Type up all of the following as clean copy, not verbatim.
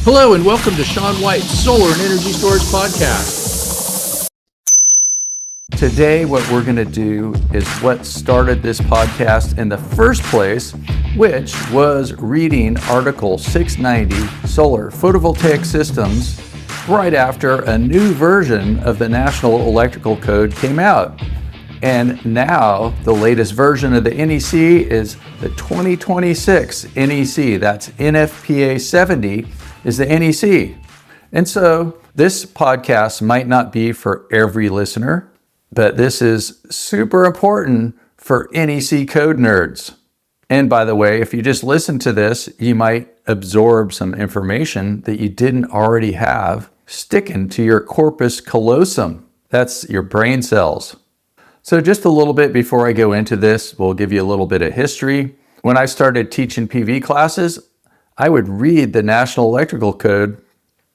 Hello and welcome to Sean White's Solar and Energy Storage Podcast. Today, what we're going to do is what started this podcast in the first place, which was reading Article 690, Solar Photovoltaic Systems, right after a new version of the National Electrical Code came out. And now the latest version of the NEC is the 2026 NEC. That's NFPA 70 is the NEC. And so this podcast might not be for every listener, but this is super important for NEC code nerds. And by the way, if you just listen to this, you might absorb some information that you didn't already have sticking to your corpus callosum. That's your brain cells. So just a little bit before I go into this, we'll give you a little bit of history. When I started teaching PV classes, I would read the National Electrical Code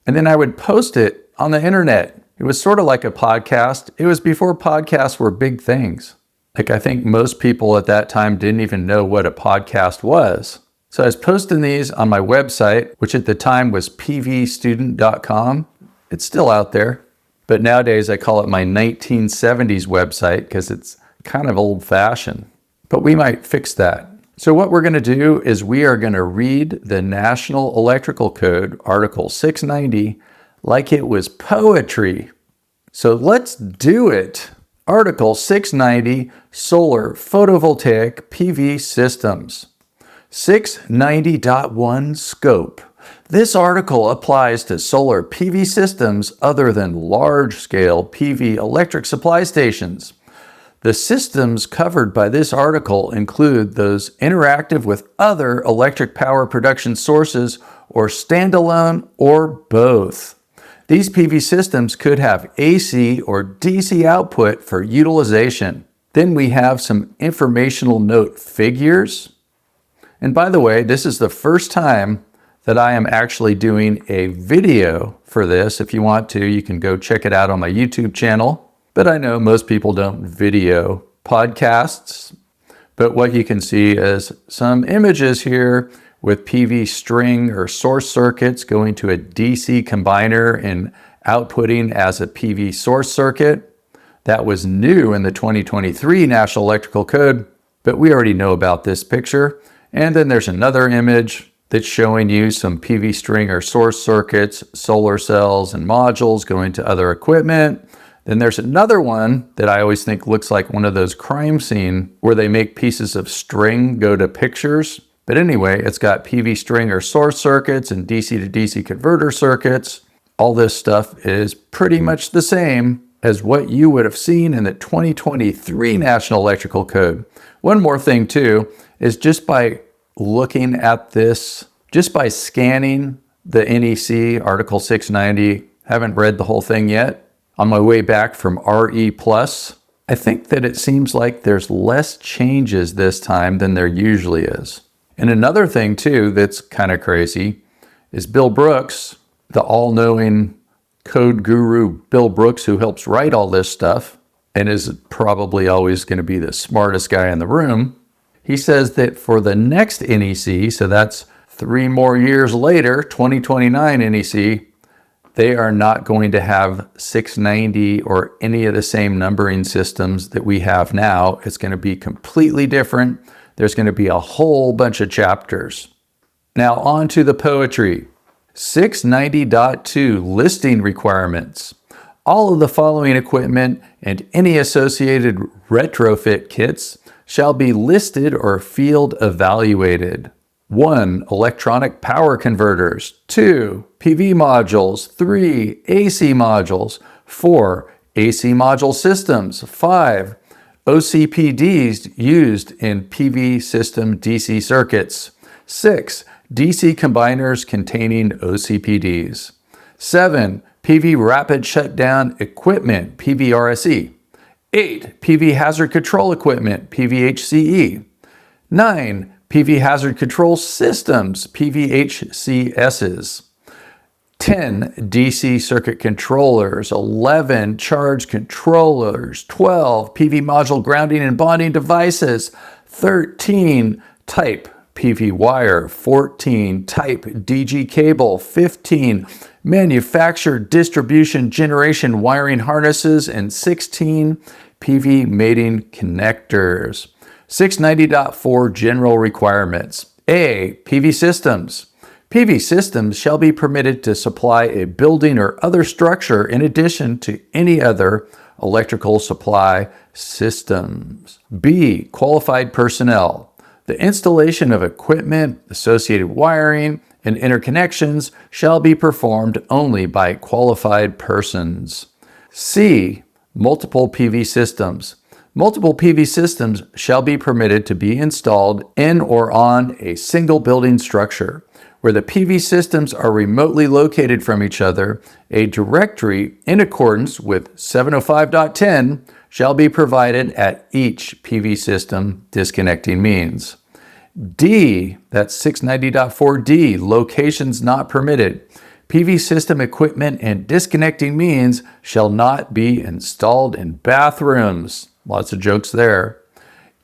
and then I would post it on the internet. It was sort of like a podcast. It was before podcasts were big things. Like I think most people at that time didn't even know what a podcast was. So I was posting these on my website, which at the time was pvstudent.com. It's still out there, but nowadays I call it my 1970s website because it's kind of old-fashioned. But we might fix that. So what we're going to do is we are going to read the National Electrical Code, Article 690, like it was poetry. So let's do it. Article 690, Solar Photovoltaic PV Systems. 690.1 Scope. This article applies to solar PV systems other than large-scale PV electric supply stations. The systems covered by this article include those interactive with other electric power production sources or standalone or both. These PV systems could have AC or DC output for utilization. Then we have some informational note figures. And by the way, this is the first time that I am actually doing a video for this. If you want to, you can go check it out on my YouTube channel. But I know most people don't video podcasts. But what you can see is some images here with PV string or source circuits going to a DC combiner and outputting as a PV source circuit. That was new in the 2023 National Electrical Code, but we already know about this picture. And then there's another image that's showing you some PV string or source circuits, solar cells and modules going to other equipment. Then there's another one that I always think looks like one of those crime scene where they make pieces of string go to pictures. But anyway, it's got PV string or source circuits and DC to DC converter circuits. All this stuff is pretty much the same as what you would have seen in the 2023 National Electrical Code. One more thing too is just by looking at this, just by scanning the NEC Article 690, haven't read the whole thing yet. On my way back from RE+, I think that it seems like there's less changes this time than there usually is. And another thing too that's kind of crazy is Bill Brooks, the all-knowing code guru Bill Brooks, who helps write all this stuff and is probably always going to be the smartest guy in the room. He says that for the next NEC, so that's 3 more years later, 2029 NEC, they are not going to have 690 or any of the same numbering systems that we have now. It's going to be completely different. There's going to be a whole bunch of chapters. Now on to the poetry. 690.2 listing requirements. All of the following equipment and any associated retrofit kits shall be listed or field evaluated. 1. Electronic power converters. 2. PV modules. 3. AC modules. 4. AC module systems. 5. OCPDs used in PV system DC circuits. 6. DC combiners containing OCPDs. 7. PV rapid shutdown equipment, PVRSE. 8. PV hazard control equipment, PVHCE. 9. PV hazard control systems, PVHCSs. 10 DC circuit controllers, 11 charge controllers, 12 PV module grounding and bonding devices, 13 type PV wire, 14 type DG cable, 15 manufactured distribution generation wiring harnesses, and 16 PV mating connectors. 690.4 General Requirements. A. PV systems. PV systems shall be permitted to supply a building or other structure in addition to any other electrical supply systems. B. Qualified personnel. The installation of equipment, associated wiring, and interconnections shall be performed only by qualified persons. C. Multiple PV systems. Multiple PV systems shall be permitted to be installed in or on a single building structure. Where the PV systems are remotely located from each other, a directory in accordance with 705.10 shall be provided at each PV system disconnecting means. D, that's 690.4D, locations not permitted. PV system equipment and disconnecting means shall not be installed in bathrooms. Lots of jokes there.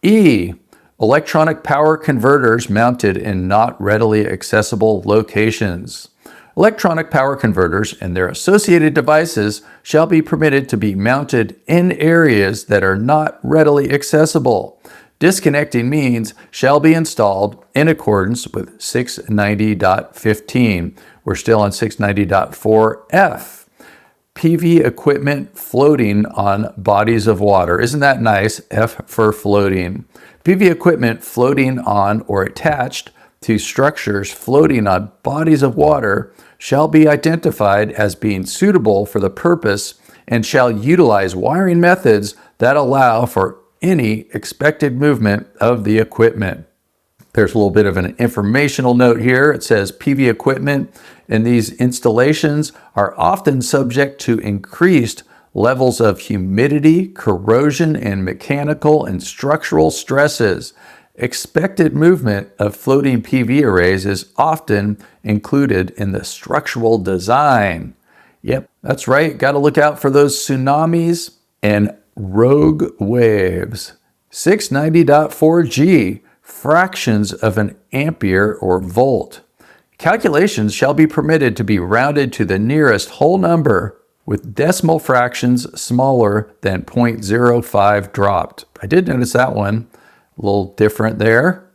E, electronic power converters mounted in not readily accessible locations. Electronic power converters and their associated devices shall be permitted to be mounted in areas that are not readily accessible. Disconnecting means shall be installed in accordance with 690.15. We're still on 690.4F. PV equipment floating on bodies of water. Isn't that nice? F for floating. PV equipment floating on or attached to structures floating on bodies of water shall be identified as being suitable for the purpose and shall utilize wiring methods that allow for any expected movement of the equipment. There's a little bit of an informational note here. It says PV equipment in these installations are often subject to increased levels of humidity, corrosion, and mechanical and structural stresses. Expected movement of floating PV arrays is often included in the structural design. Yep, that's right. Got to look out for those tsunamis and rogue waves. 690.4G, fractions of an ampere or volt. Calculations shall be permitted to be rounded to the nearest whole number with decimal fractions smaller than 0.05 dropped. I did notice that one, a little different there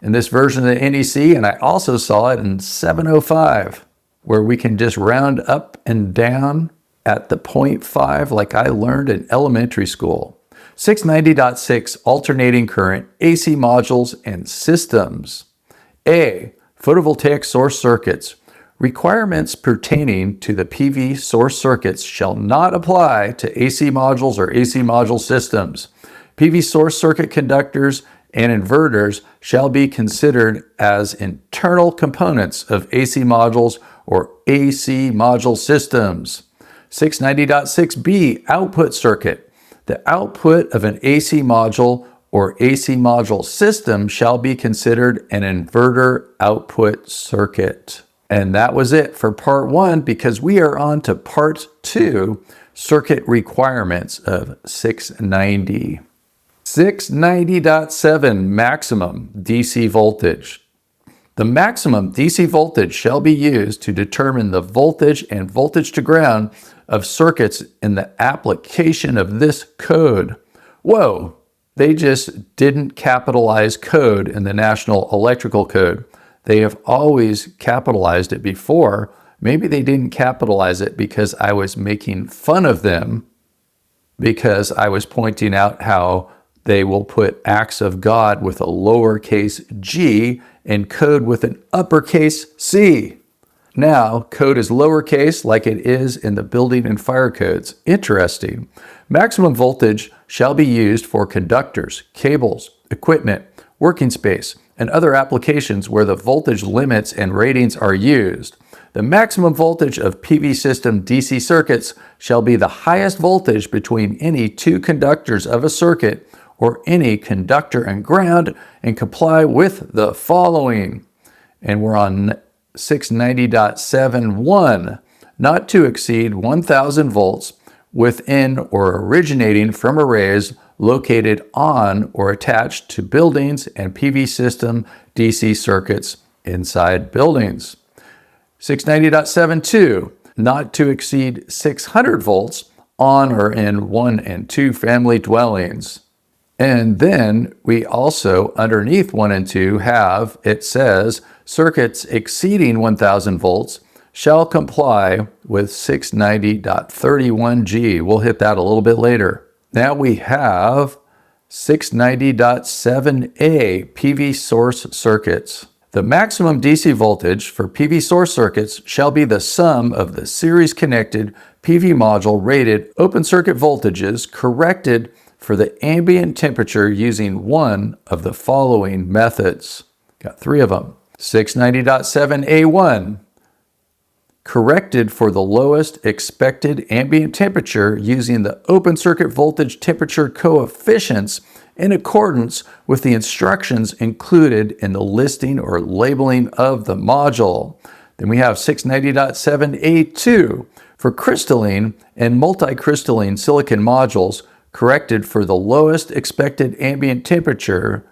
in this version of the NEC, and I also saw it in 705, where we can just round up and down at the 0.5 like I learned in elementary school. 690.6 alternating current AC modules and systems. A. Photovoltaic source circuits. Requirements pertaining to the PV source circuits shall not apply to AC modules or AC module systems. PV source circuit conductors and inverters shall be considered as internal components of AC modules or AC module systems. 690.6b output circuit. The output of an AC module or AC module system shall be considered an inverter output circuit. And that was it for part 1, because we are on to part 2, circuit requirements of 690. 690.7 maximum DC voltage. The maximum DC voltage shall be used to determine the voltage and voltage to ground of circuits in the application of this code. Whoa, they just didn't capitalize code in the National Electrical Code. They have always capitalized it before. Maybe they didn't capitalize it because I was making fun of them, because I was pointing out how they will put acts of God with a lowercase g and code with an uppercase C. Now, code is lowercase like it is in the building and fire codes. Interesting. Maximum voltage shall be used for conductors, cables, equipment, working space, and other applications where the voltage limits and ratings are used. The maximum voltage of PV system DC circuits shall be the highest voltage between any two conductors of a circuit or any conductor and ground, and comply with the following. And we're on 690.71, not to exceed 1,000 volts within or originating from arrays located on or attached to buildings and PV system DC circuits inside buildings. 690.72, not to exceed 600 volts on or in 1 and 2 family dwellings. And then we also, underneath 1 and 2, have, it says, circuits exceeding 1000 volts shall comply with 690.31G. We'll hit that a little bit later. Now we have 690.7A PV source circuits. The maximum DC voltage for PV source circuits shall be the sum of the series connected PV module rated open circuit voltages corrected for the ambient temperature using one of the following methods. Got 3 of them. 690.7A1, corrected for the lowest expected ambient temperature using the open circuit voltage temperature coefficients in accordance with the instructions included in the listing or labeling of the module. Then we have 690.7A2 for crystalline and multicrystalline silicon modules corrected for the lowest expected ambient temperature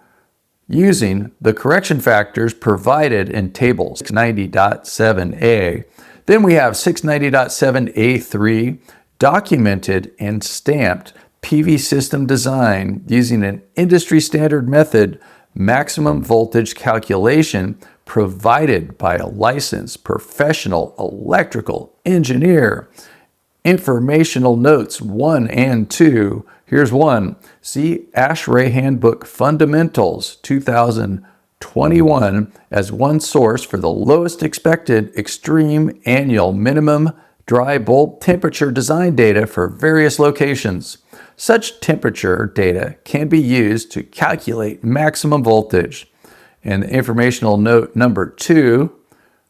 using the correction factors provided in table 690.7A. Then we have 690.7A3, documented and stamped PV system design using an industry standard method, maximum voltage calculation provided by a licensed professional electrical engineer. Informational notes 1 and 2. Here's 1. See ASHRAE Handbook Fundamentals 2021 as one source for the lowest expected extreme annual minimum dry bulb temperature design data for various locations. Such temperature data can be used to calculate maximum voltage. And the informational note number 2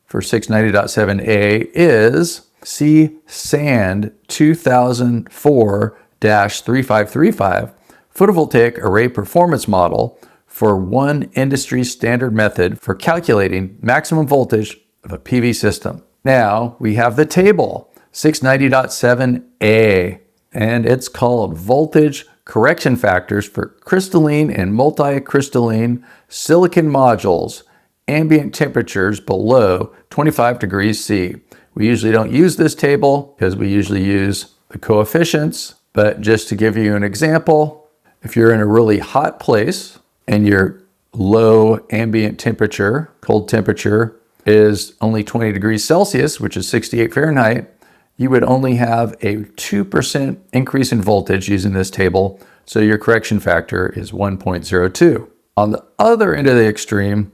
for 690.7A is see SAND 2004-3535 Photovoltaic Array Performance Model for one industry standard method for calculating maximum voltage of a PV system. Now we have the table 690.7A, and it's called Voltage Correction Factors for Crystalline and Multicrystalline Silicon Modules, ambient temperatures below 25 degrees C. We usually don't use this table because we usually use the coefficients, but just to give you an example, if you're in a really hot place and your low ambient temperature, cold temperature, is only 20 degrees Celsius, which is 68 Fahrenheit, you would only have a 2% increase in voltage using this table, so your correction factor is 1.02. On the other end of the extreme,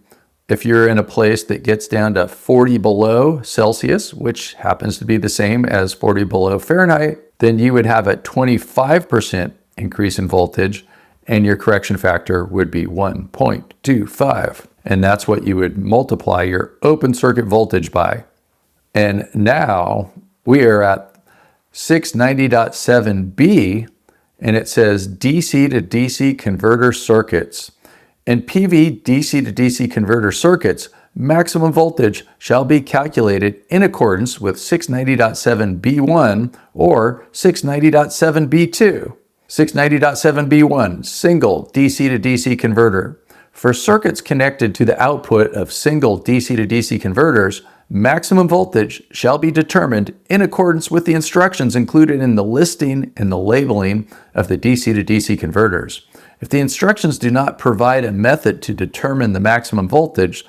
if you're in a place that gets down to 40 below Celsius, which happens to be the same as 40 below Fahrenheit, then you would have a 25% increase in voltage, and your correction factor would be 1.25. And that's what you would multiply your open circuit voltage by. And now we are at 690.7B, and it says DC to DC converter circuits. In PV DC to DC converter circuits, maximum voltage shall be calculated in accordance with 690.7B1 or 690.7B2. 690.7B1, single DC to DC converter. For circuits connected to the output of single DC to DC converters, maximum voltage shall be determined in accordance with the instructions included in the listing and the labeling of the DC to DC converters. If the instructions do not provide a method to determine the maximum voltage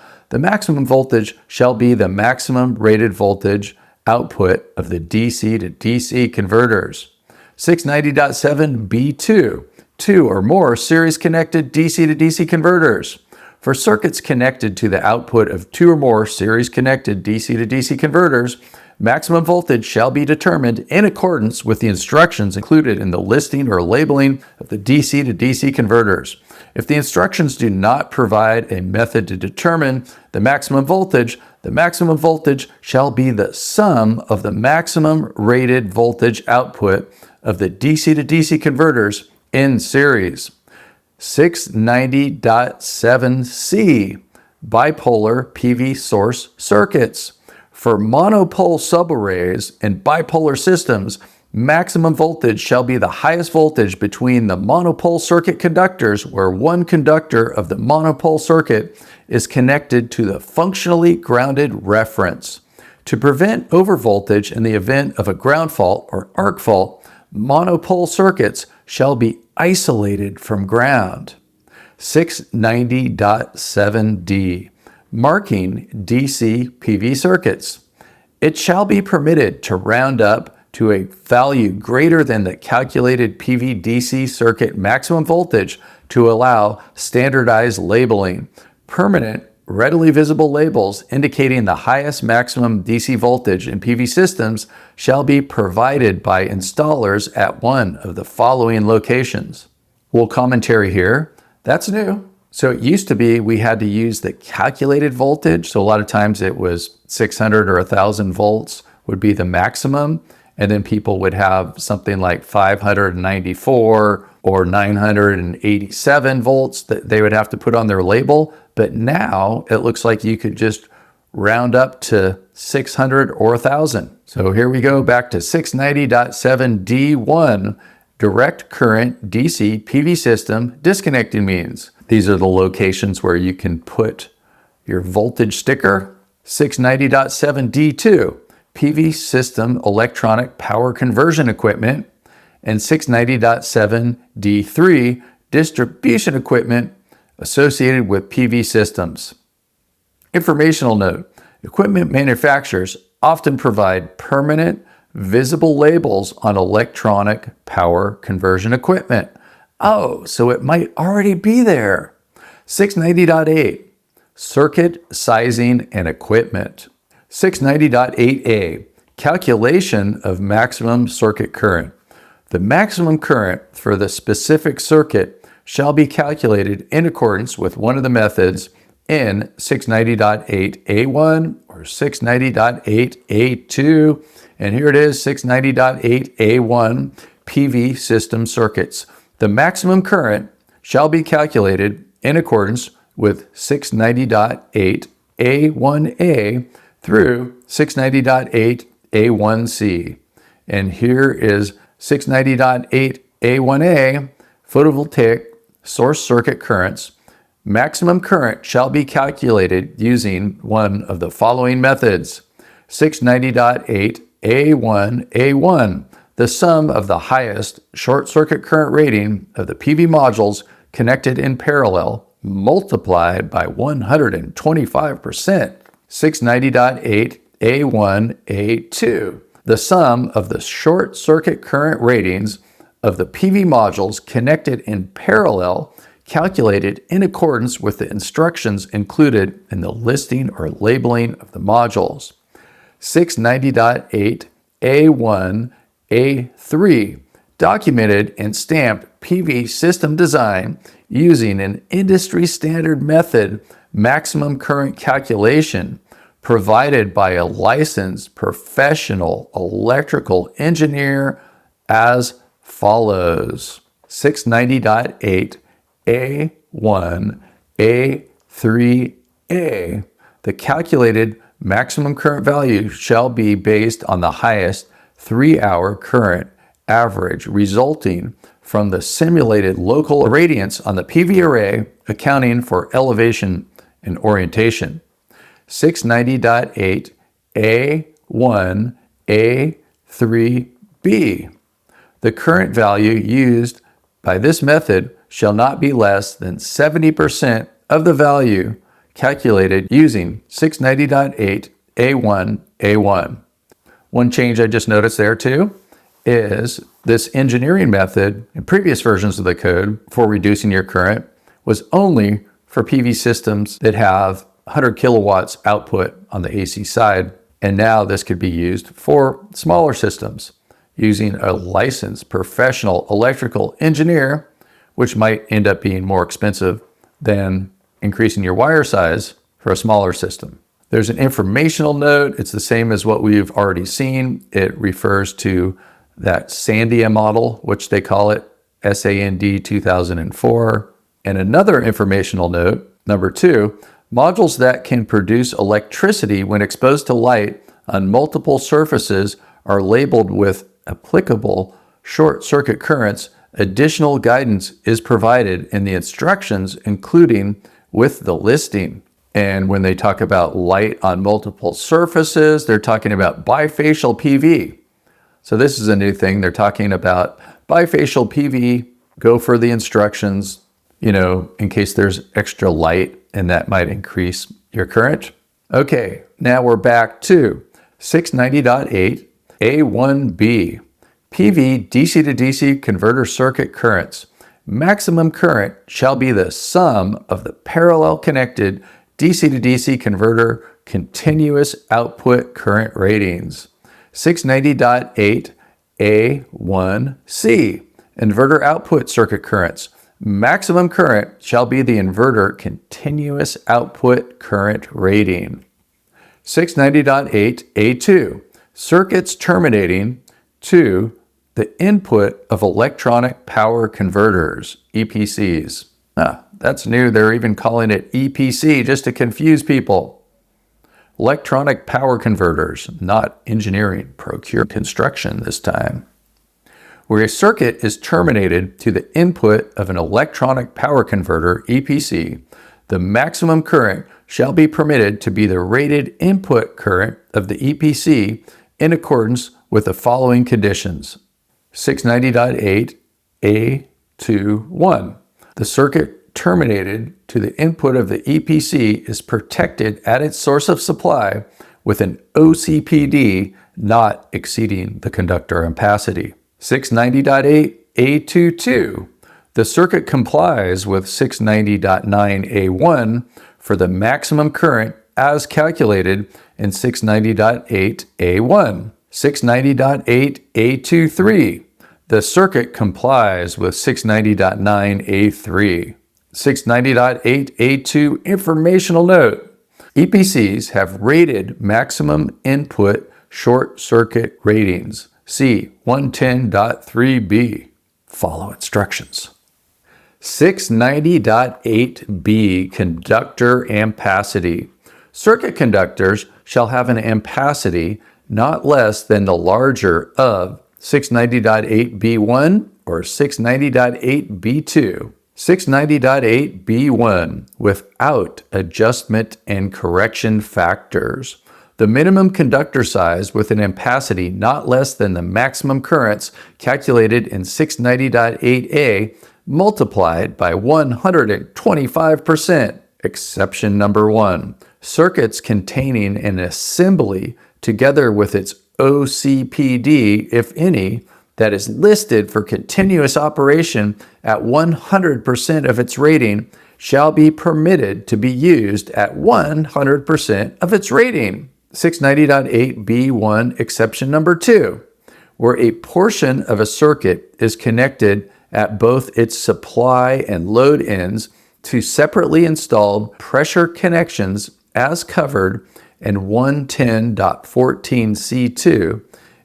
shall be the maximum rated voltage output of the DC to DC converters. 690.7B2, 2 or more series connected DC to DC converters. For circuits connected to the output of 2 or more series connected DC to DC converters, maximum voltage shall be determined in accordance with the instructions included in the listing or labeling of the DC to DC converters. If the instructions do not provide a method to determine the maximum voltage shall be the sum of the maximum rated voltage output of the DC to DC converters in series. 690.7C, bipolar PV source circuits. For monopole subarrays and bipolar systems, Maximum voltage shall be the highest voltage between the monopole circuit conductors where one conductor of the monopole circuit is connected to the functionally grounded reference. To prevent overvoltage in the event of a ground fault or arc fault, monopole circuits shall be isolated from ground. 690.7d. Marking DC PV circuits. It shall be permitted to round up to a value greater than the calculated PV DC circuit maximum voltage to allow standardized labeling. Permanent, readily visible labels indicating the highest maximum DC voltage in PV systems shall be provided by installers at one of the following locations. Little commentary here. That's new. So it used to be we had to use the calculated voltage. So a lot of times it was 600 or 1,000 volts would be the maximum. And then people would have something like 594 or 987 volts that they would have to put on their label. But now it looks like you could just round up to 600 or 1,000. So here we go back to 690.7D1, direct current DC PV system disconnecting means. These are the locations where you can put your voltage sticker. 690.7D2, PV system electronic power conversion equipment. And 690.7D3, distribution equipment associated with PV systems. Informational note, equipment manufacturers often provide permanent, visible labels on electronic power conversion equipment. Oh, so it might already be there. 690.8, circuit sizing and equipment. 690.8a, calculation of maximum circuit current. The maximum current for the specific circuit shall be calculated in accordance with one of the methods in 690.8a1 or 690.8a2. And here it is, 690.8a1, PV system circuits. The maximum current shall be calculated in accordance with 690.8a1a through 690.8a1c. And here is 690.8a1a, photovoltaic source circuit currents. Maximum current shall be calculated using one of the following methods. 690.8a1a1, the sum of the highest short circuit current rating of the PV modules connected in parallel multiplied by 125%. 690.8a1a2, the sum of the short circuit current ratings of the PV modules connected in parallel calculated in accordance with the instructions included in the listing or labeling of the modules. 690.8a1a3, documented and stamped PV system design using an industry standard method maximum current calculation provided by a licensed professional electrical engineer as follows. 690.8a1a3a, the calculated maximum current value shall be based on the highest 3-hour current average resulting from the simulated local irradiance on the PV array, accounting for elevation and orientation. 690.8a1a3b, the current value used by this method shall not be less than 70% of the value calculated using 690.8a1a1. One change I just noticed there too is this engineering method in previous versions of the code for reducing your current was only for PV systems that have 100 kilowatts output on the AC side. And now this could be used for smaller systems using a licensed professional electrical engineer, which might end up being more expensive than increasing your wire size for a smaller system. There's an informational note. It's the same as what we've already seen. It refers to that Sandia model, which they call it SAND 2004. And another informational note, number 2, modules that can produce electricity when exposed to light on multiple surfaces are labeled with applicable short circuit currents, additional guidance is provided in the instructions, including with the listing. And when they talk about light on multiple surfaces, they're talking about bifacial PV. So this is a new thing. They're talking about bifacial PV. Go for the instructions, in case there's extra light, and that might increase your current. Okay, now we're back to 690.8 A1B. PV DC to DC converter circuit currents. Maximum current shall be the sum of the parallel connected DC to DC converter continuous output current ratings. 690.8 A1C. Inverter output circuit currents. Maximum current shall be the inverter continuous output current rating. 690.8 A2. Circuits terminating to the input of electronic power converters, EPCs. That's new. They're even calling it EPC just to confuse people. Electronic power converters, not engineering, procure, construction this time. Where a circuit is terminated to the input of an electronic power converter, EPC, the maximum current shall be permitted to be the rated input current of the EPC in accordance with the following conditions. 690.8 A21. The circuit terminated to the input of the EPC is protected at its source of supply with an OCPD not exceeding the conductor ampacity. 690.8 A22. The circuit complies with 690.9 A1 for the maximum current as calculated in 690.8 A1. 690.8 A23. The circuit complies with 690.9 A3. 690.8 A2 informational note. EPCs have rated maximum input short circuit ratings. See 110.3b. Follow instructions. 690.8b Conductor Ampacity. Circuit conductors shall have an ampacity not less than the larger of 690.8b1 or 690.8b2. 690.8b1 without adjustment and correction factors. The minimum conductor size with an ampacity not less than the maximum currents calculated in 690.8a multiplied by 125%. Exception number 1. Circuits containing an assembly together with its OCPD, if any, that is listed for continuous operation at 100% of its rating shall be permitted to be used at 100% of its rating. 690.8b1 exception number 2, where a portion of a circuit is connected at both its supply and load ends to separately installed pressure connections as covered in 110.14c2,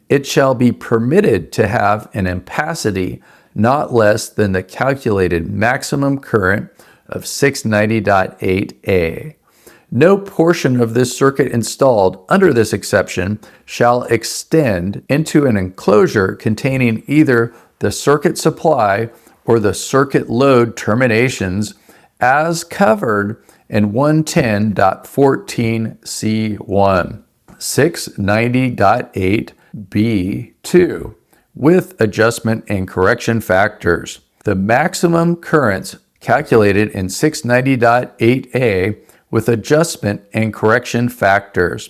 it shall be permitted to have an ampacity not less than the calculated maximum current of 690.8a. No portion of this circuit installed under this exception shall extend into an enclosure containing either the circuit supply or the circuit load terminations as covered in 110.14c1. 690.8b2 with adjustment and correction factors. The maximum currents calculated in 690.8a with adjustment and correction factors.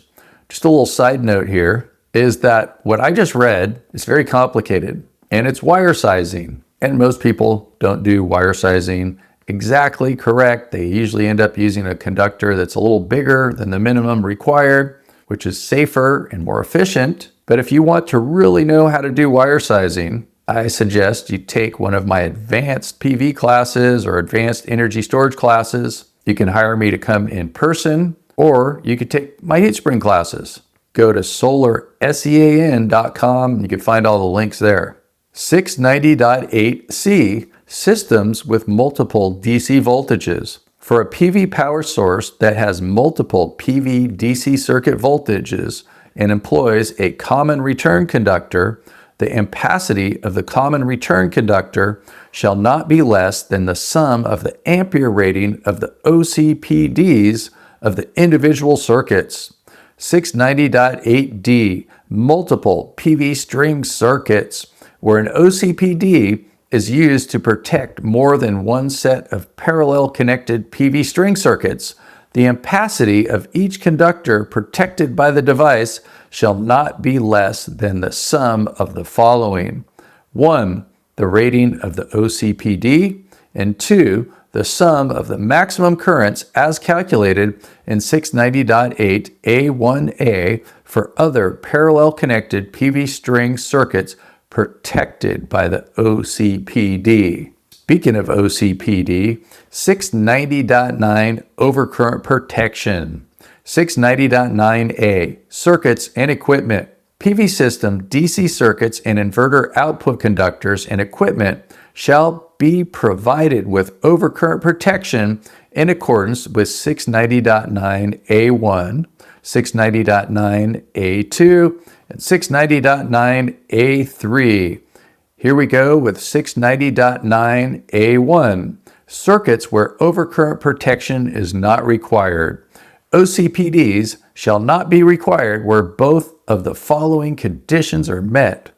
Just a little side note here is that what I just read is very complicated and it's wire sizing. And most people don't do wire sizing exactly correct. They usually end up using a conductor that's a little bigger than the minimum required, which is safer and more efficient. But if you want to really know how to do wire sizing, I suggest you take one of my advanced PV classes or advanced energy storage classes. You can hire me to come in person, or you could take my heat spring classes. Go to SolarSEAN.com. You can find all the links there. 690.8c, systems with multiple DC voltages. For a PV power source that has multiple PV DC circuit voltages and employs a common return conductor, the ampacity of the common return conductor shall not be less than the sum of the ampere rating of the OCPDs of the individual circuits. 690.8d, multiple PV string circuits, where an OCPD is used to protect more than one set of parallel connected PV string circuits. The ampacity of each conductor protected by the device shall not be less than the sum of the following. 1. The rating of the OCPD, and 2. The sum of the maximum currents as calculated in 690.8A1A for other parallel connected PV string circuits protected by the OCPD. Speaking of OCPD, 690.9 Overcurrent Protection. 690.9A Circuits and Equipment. PV system, DC circuits, and inverter output conductors and equipment shall be provided with overcurrent protection in accordance with 690.9A1, 690.9A2, and 690.9A3. Here we go with 690.9A1. Circuits where overcurrent protection is not required. OCPDs shall not be required where both of the following conditions are met.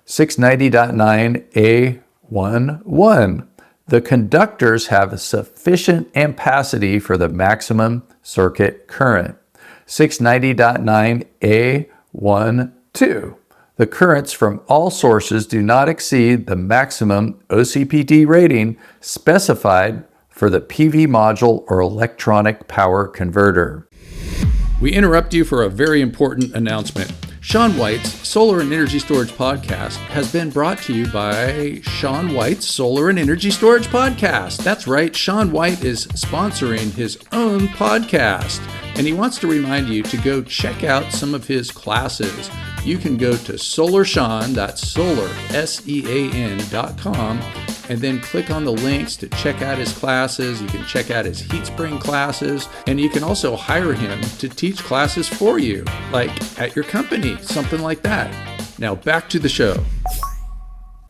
690.9A11. The conductors have sufficient ampacity for the maximum circuit current. 690.9A12. The currents from all sources do not exceed the maximum OCPD rating specified for the PV module or electronic power converter. We interrupt you for a very important announcement. Sean White's Solar and Energy Storage Podcast has been brought to you by Sean White's Solar and Energy Storage Podcast. That's right, Sean White is sponsoring his own podcast, and he wants to remind you to go check out some of his classes. You can go to SolarSEAN, that's Solar, SEAN.com, and then click on the links to check out his classes. You can check out his heat spring classes, and you can also hire him to teach classes for you, like at your company, something like that. Now back to the show.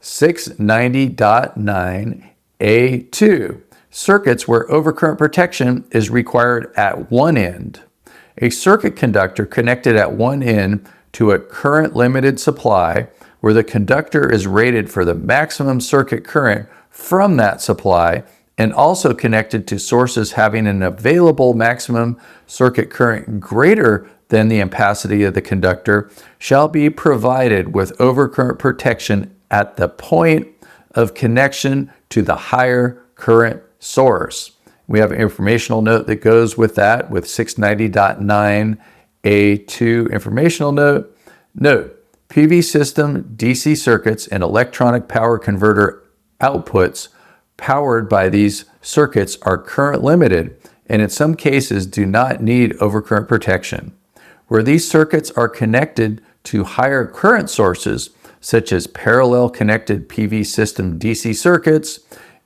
690.9A2. Circuits where overcurrent protection is required at one end. A circuit conductor connected at one end to a current limited supply where the conductor is rated for the maximum circuit current from that supply and also connected to sources having an available maximum circuit current greater than the ampacity of the conductor shall be provided with overcurrent protection at the point of connection to the higher current source. We have an informational note that goes with that with 690.9A2 informational note. Note, PV system, DC circuits, and electronic power converter outputs powered by these circuits are current limited and in some cases do not need overcurrent protection. Where these circuits are connected to higher current sources, such as parallel connected PV system DC circuits,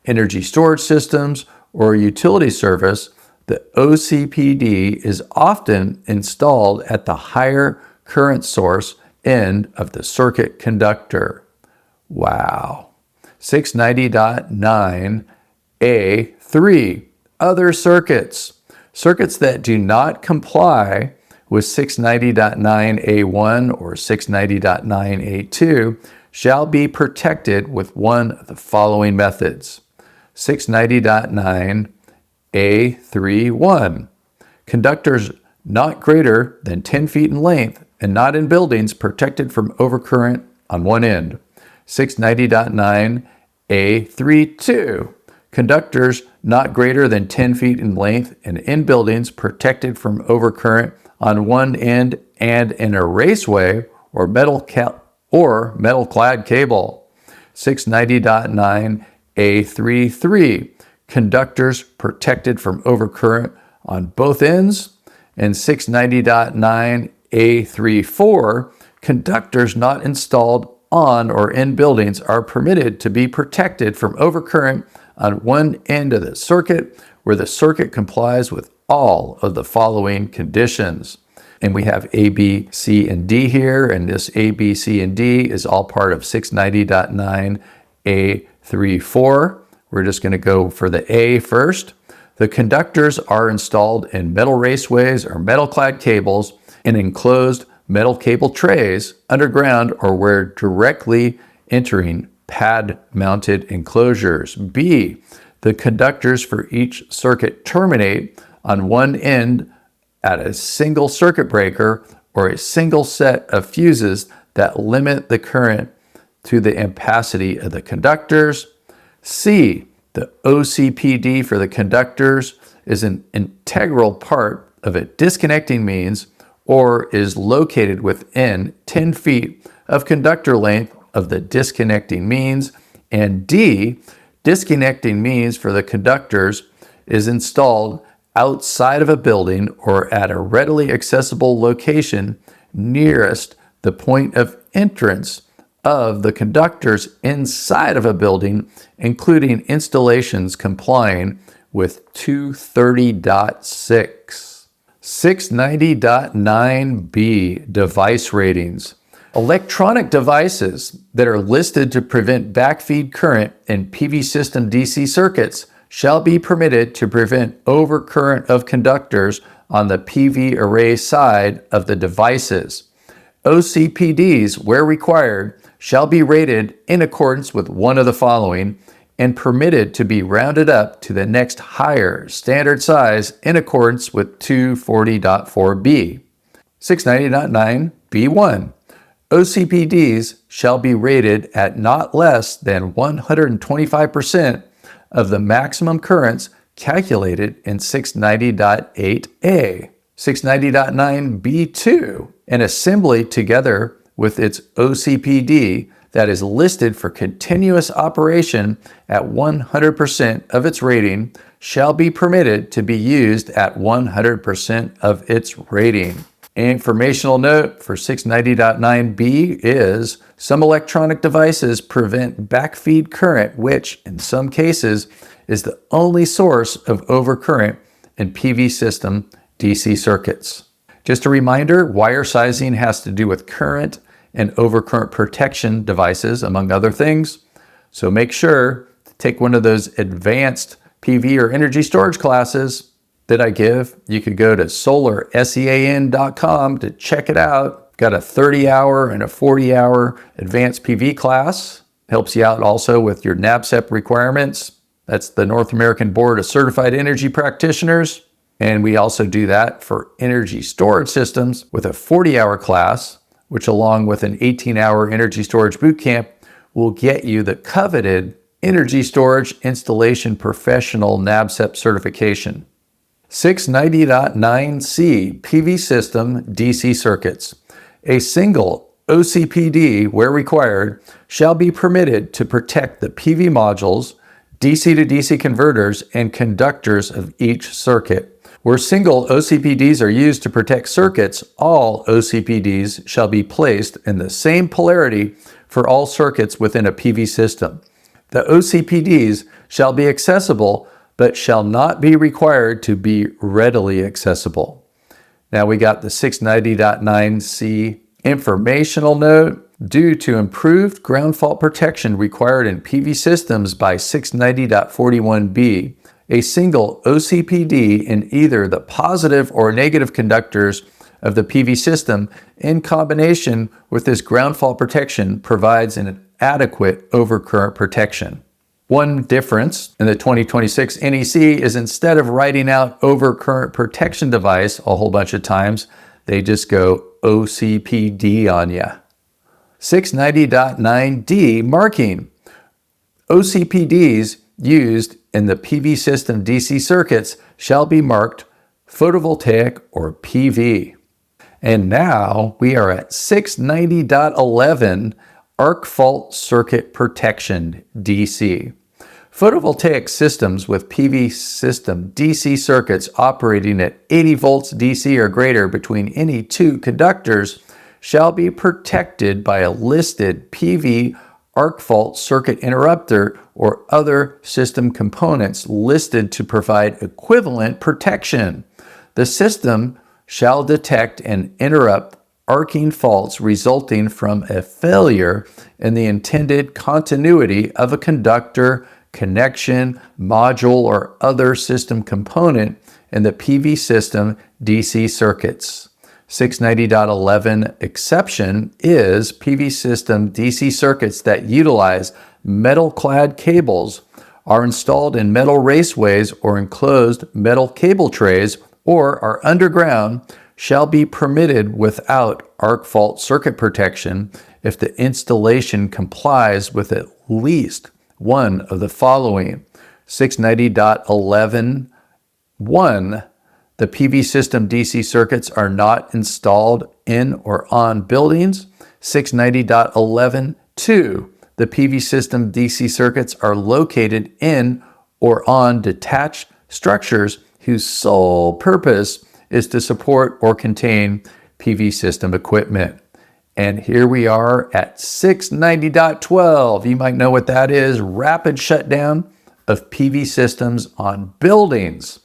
energy storage systems, or utility service, the OCPD is often installed at the higher current source end of the circuit conductor. Wow. 690.9A3. Other circuits. Circuits that do not comply with 690.9A1 or 690.9A2 shall be protected with one of the following methods. 690.9A31. Conductors not greater than 10 feet in length and not in buildings protected from overcurrent on one end. 690.9A32. Conductors not greater than 10 feet in length and in buildings protected from overcurrent on one end and in a raceway or metal-clad cable. 690.9A33. Conductors protected from overcurrent on both ends. And 690.9A34. Conductors not installed on or in buildings are permitted to be protected from overcurrent on one end of the circuit where the circuit complies with all of the following conditions. And we have A, B, C, and D here. And this A, B, C, and D is all part of 690.9A34. We're just going to go for the A first. The conductors are installed in metal raceways or metal-clad cables in enclosed metal cable trays underground or where directly entering pad-mounted enclosures. B, the conductors for each circuit terminate on one end at a single circuit breaker or a single set of fuses that limit the current to the ampacity of the conductors. C, the OCPD for the conductors is an integral part of a disconnecting means or is located within 10 feet of conductor length of the disconnecting means. And D, disconnecting means for the conductors is installed outside of a building or at a readily accessible location nearest the point of entrance of the conductors inside of a building, including installations complying with 230.6. 690.9b, device ratings. Electronic devices that are listed to prevent backfeed current in PV system DC circuits shall be permitted to prevent overcurrent of conductors on the PV array side of the devices. OCPDs, where required, shall be rated in accordance with one of the following and permitted to be rounded up to the next higher standard size in accordance with 240.4b. 690.9b1. OCPDs shall be rated at not less than 125% of the maximum currents calculated in 690.8a. 690.9b2. An assembly together with its OCPD that is listed for continuous operation at 100% of its rating shall be permitted to be used at 100% of its rating. Informational note for 690.9b is some electronic devices prevent backfeed current, which in some cases is the only source of overcurrent in PV system DC circuits. Just a reminder, wire sizing has to do with current and overcurrent protection devices, among other things. So make sure to take one of those advanced PV or energy storage classes that I give. You could go to SolarSEAN.com to check it out. Got a 30-hour and a 40-hour advanced PV class. Helps you out also with your NABCEP requirements. That's the North American Board of Certified Energy Practitioners. And we also do that for energy storage systems with a 40-hour class, which along with an 18-hour energy storage boot camp will get you the coveted Energy Storage Installation Professional NABCEP certification. 690.9c, PV System DC Circuits. A single OCPD, where required, shall be permitted to protect the PV modules, DC to DC converters, and conductors of each circuit. Where single OCPDs are used to protect circuits, all OCPDs shall be placed in the same polarity for all circuits within a PV system. The OCPDs shall be accessible, but shall not be required to be readily accessible. Now we got the 690.9c informational note. Due to improved ground fault protection required in PV systems by 690.41b, a single OCPD in either the positive or negative conductors of the PV system in combination with this ground fault protection provides an adequate overcurrent protection. One difference in the 2026 NEC is instead of writing out overcurrent protection device a whole bunch of times, they just go OCPD on you. 690.9d marking. OCPDs used in the PV system DC circuits shall be marked photovoltaic or PV. And now we are at 690.11 arc fault circuit protection DC. Photovoltaic systems with PV system DC circuits operating at 80 volts DC or greater between any two conductors shall be protected by a listed PV arc fault circuit interrupter or other system components listed to provide equivalent protection. The system shall detect and interrupt arcing faults resulting from a failure in the intended continuity of a conductor, connection, module, or other system component in the PV system DC circuits. 690.11 exception is PV system DC circuits that utilize metal-clad cables, are installed in metal raceways or enclosed metal cable trays, or are underground, shall be permitted without arc fault circuit protection if the installation complies with at least one of the following. 690.11.1, the PV system DC circuits are not installed in or on buildings. 690.11.2, the PV system DC circuits are located in or on detached structures whose sole purpose is to support or contain PV system equipment. And here we are at 690.12. You might know what that is. Rapid shutdown of PV systems on buildings.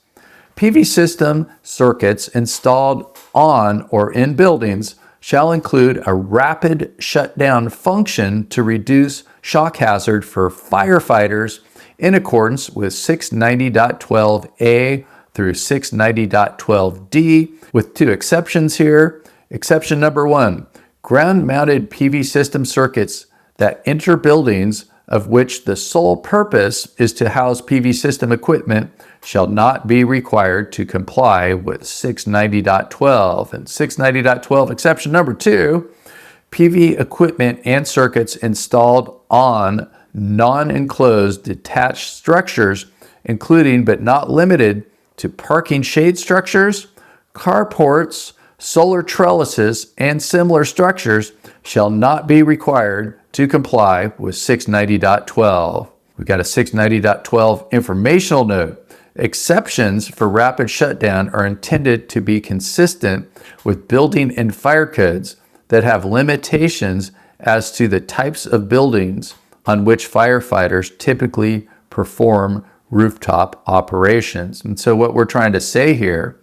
PV system circuits installed on or in buildings shall include a rapid shutdown function to reduce shock hazard for firefighters in accordance with 690.12a through 690.12d, with two exceptions here. Exception number 1, ground-mounted PV system circuits that enter buildings of which the sole purpose is to house PV system equipment shall not be required to comply with 690.12. And 690.12 exception number 2, PV equipment and circuits installed on non-enclosed detached structures, including but not limited to parking shade structures, carports, solar trellises, and similar structures, shall not be required to comply with 690.12. We've got a 690.12 informational note. Exceptions for rapid shutdown are intended to be consistent with building and fire codes that have limitations as to the types of buildings on which firefighters typically perform rooftop operations. And so what we're trying to say here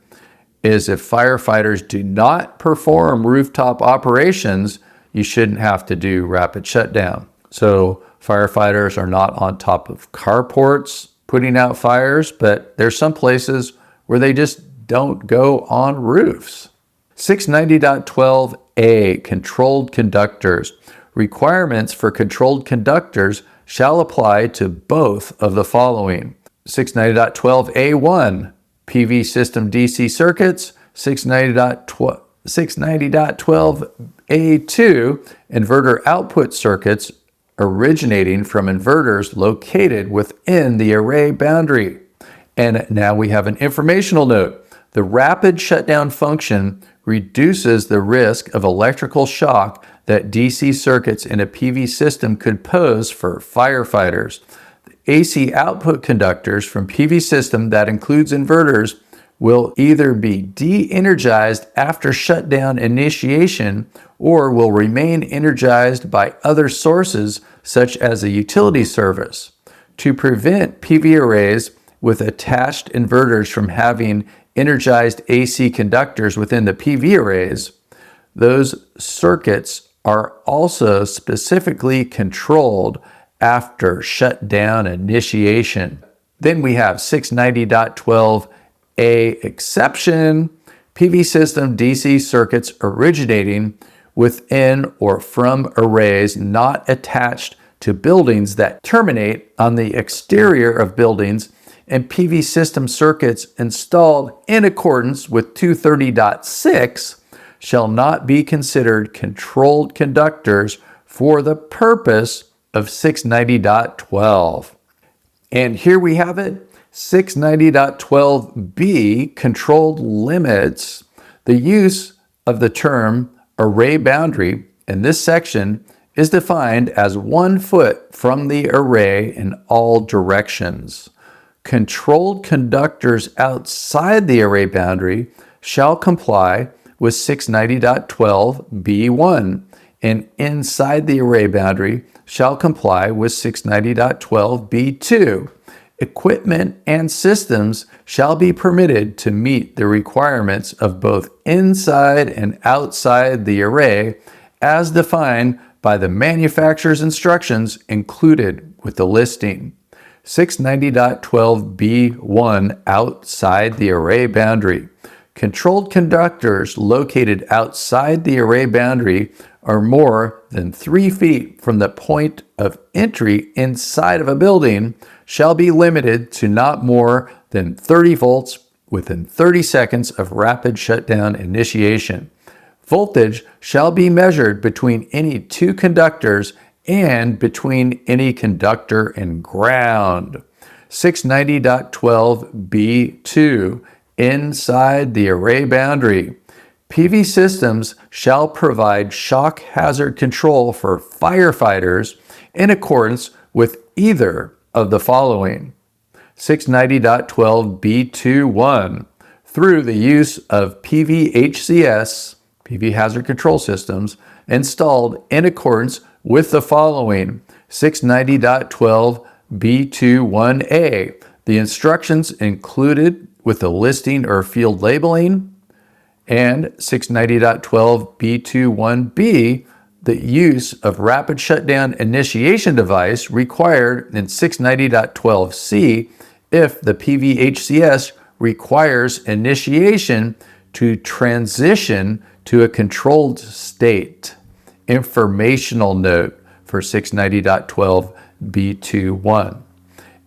is if firefighters do not perform rooftop operations, you shouldn't have to do rapid shutdown. So firefighters are not on top of carports putting out fires, but there's some places where they just don't go on roofs. 690.12a, controlled conductors. Requirements for controlled conductors shall apply to both of the following. 690.12a1, PV system DC circuits. 690.12a2, inverter output circuits originating from inverters located within the array boundary. And now we have an informational note. The rapid shutdown function reduces the risk of electrical shock that DC circuits in a PV system could pose for firefighters. The AC output conductors from PV system that includes inverters will either be de-energized after shutdown initiation or will remain energized by other sources such as a utility service. To prevent PV arrays with attached inverters from having energized AC conductors within the PV arrays, those circuits are also specifically controlled after shutdown initiation. Then we have 690.12a exception, PV system DC circuits originating within or from arrays not attached to buildings that terminate on the exterior of buildings, and PV system circuits installed in accordance with 230.6 shall not be considered controlled conductors for the purpose of 690.12. And here we have it, 690.12b, controlled limits the use of the term array boundary in this section is defined as 1 foot from the array in all directions. Controlled conductors outside the array boundary shall comply with 690.12b1, and inside the array boundary shall comply with 690.12b2. Equipment and systems shall be permitted to meet the requirements of both inside and outside the array as defined by the manufacturer's instructions included with the listing. 690.12b1 outside the array boundary. Controlled conductors located outside the array boundary are more than 3 feet from the point of entry inside of a building shall be limited to not more than 30 volts within 30 seconds of rapid shutdown initiation. Voltage shall be measured between any two conductors and between any conductor and ground. 690.12b2 inside the array boundary. PV systems shall provide shock hazard control for firefighters in accordance with either of the following. 690.12b21 through the use of PVHCS, PV hazard control systems, installed in accordance with the following. 690.12b21a, the instructions included with the listing or field labeling, and 690.12b21b, the use of rapid shutdown initiation device required in 690.12c if the PVHCS requires initiation to transition to a controlled state. Informational note for 690.12b21.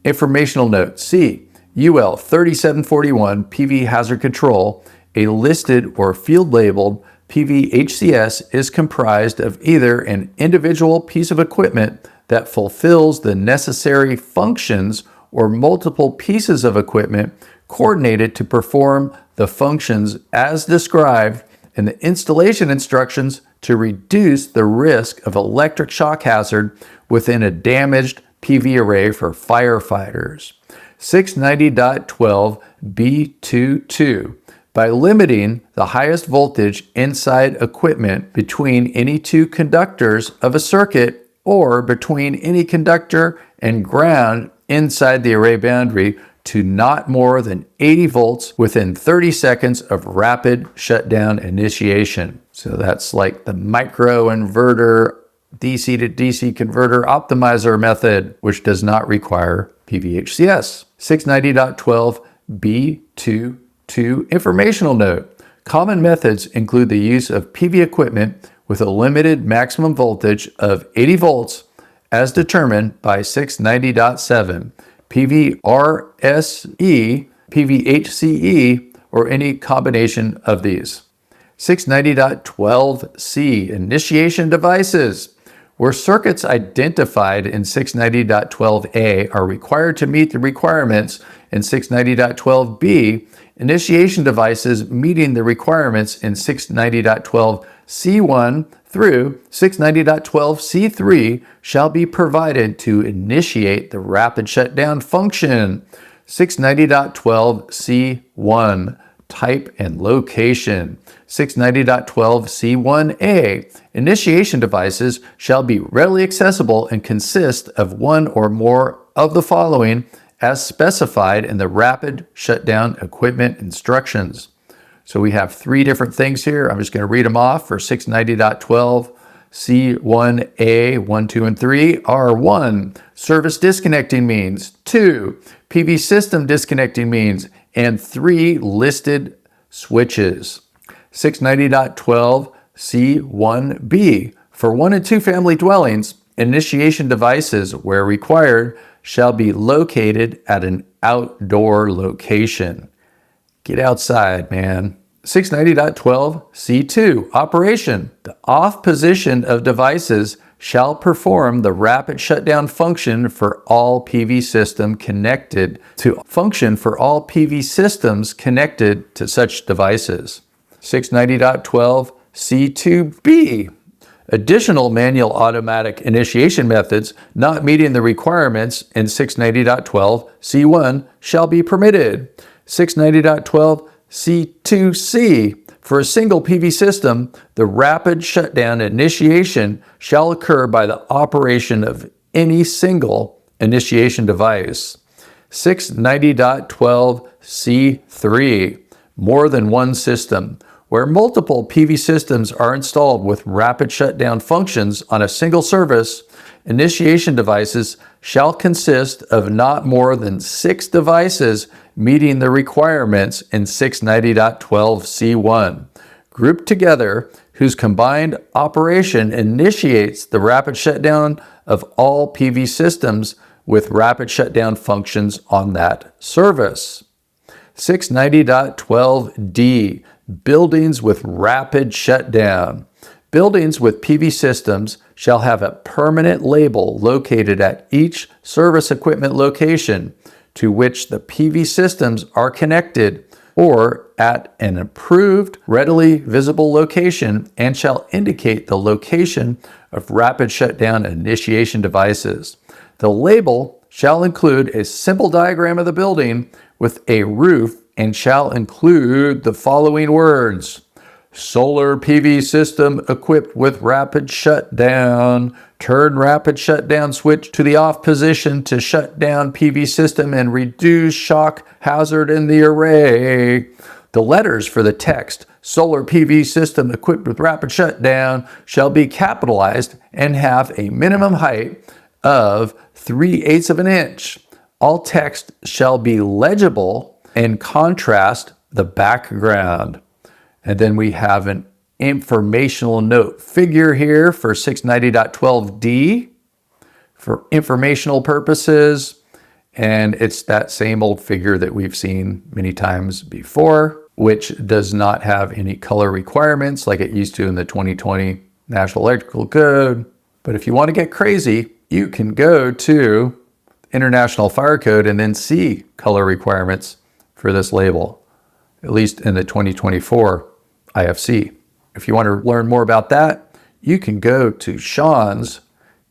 Informational note C. UL 3741 PV hazard control, a listed or field labeled PVHCS is comprised of either an individual piece of equipment that fulfills the necessary functions or multiple pieces of equipment coordinated to perform the functions as described in the installation instructions to reduce the risk of electric shock hazard within a damaged PV array for firefighters. 690.12b22. By limiting the highest voltage inside equipment between any two conductors of a circuit or between any conductor and ground inside the array boundary to not more than 80 volts within 30 seconds of rapid shutdown initiation. So that's like the microinverter DC to DC converter optimizer method, which does not require PVHCS. 690.12b22 informational note. Common methods include the use of PV equipment with a limited maximum voltage of 80 volts as determined by 690.7, PVRSE, PVHCE, or any combination of these. 690.12c initiation devices. Where circuits identified in 690.12a are required to meet the requirements in 690.12b, initiation devices meeting the requirements in 690.12c1 through 690.12c3 shall be provided to initiate the rapid shutdown function. 690.12c1 type and location. 690.12c1a initiation devices shall be readily accessible and consist of one or more of the following as specified in the rapid shutdown equipment instructions. So we have 3 different things here. I'm just going to read them off for 690.12c1a 1, 2, and 3 are 1. Service disconnecting means, 2. PV system disconnecting means, and 3 listed switches. 690.12c1b for 1 and 2 family dwellings, initiation devices, where required, shall be located at an outdoor location. Get outside, man. 690.12c2 operation. The off position of devices shall perform the rapid shutdown function for all PV system connected to such devices. 690.12c2b. Additional manual automatic initiation methods not meeting the requirements in 690.12c1 shall be permitted. 690.12c2c. For a single PV system, the rapid shutdown initiation shall occur by the operation of any single initiation device. 690.12c3, more than one system. Where multiple PV systems are installed with rapid shutdown functions on a single service, initiation devices shall consist of not more than 6 devices meeting the requirements in 690.12c1, grouped together, whose combined operation initiates the rapid shutdown of all PV systems with rapid shutdown functions on that service. 690.12d, buildings with rapid shutdown. Buildings with PV systems shall have a permanent label located at each service equipment location to which the PV systems are connected, or at an approved, readily visible location, and shall indicate the location of rapid shutdown initiation devices. The label shall include a simple diagram of the building with a roof and shall include the following words: solar PV system equipped with rapid shutdown. Turn rapid shutdown switch to the off position to shut down PV system and reduce shock hazard in the array. The letters for the text, solar PV system equipped with rapid shutdown, shall be capitalized and have a minimum height of 3/8 of an inch. All text shall be legible and contrast the background. And then we have an informational note figure here for 690.12d for informational purposes. And it's that same old figure that we've seen many times before, which does not have any color requirements like it used to in the 2020 National Electrical Code. But if you want to get crazy, you can go to International Fire Code and then see color requirements for this label, at least in the 2024 IFC. If you want to learn more about that, you can go to Sean's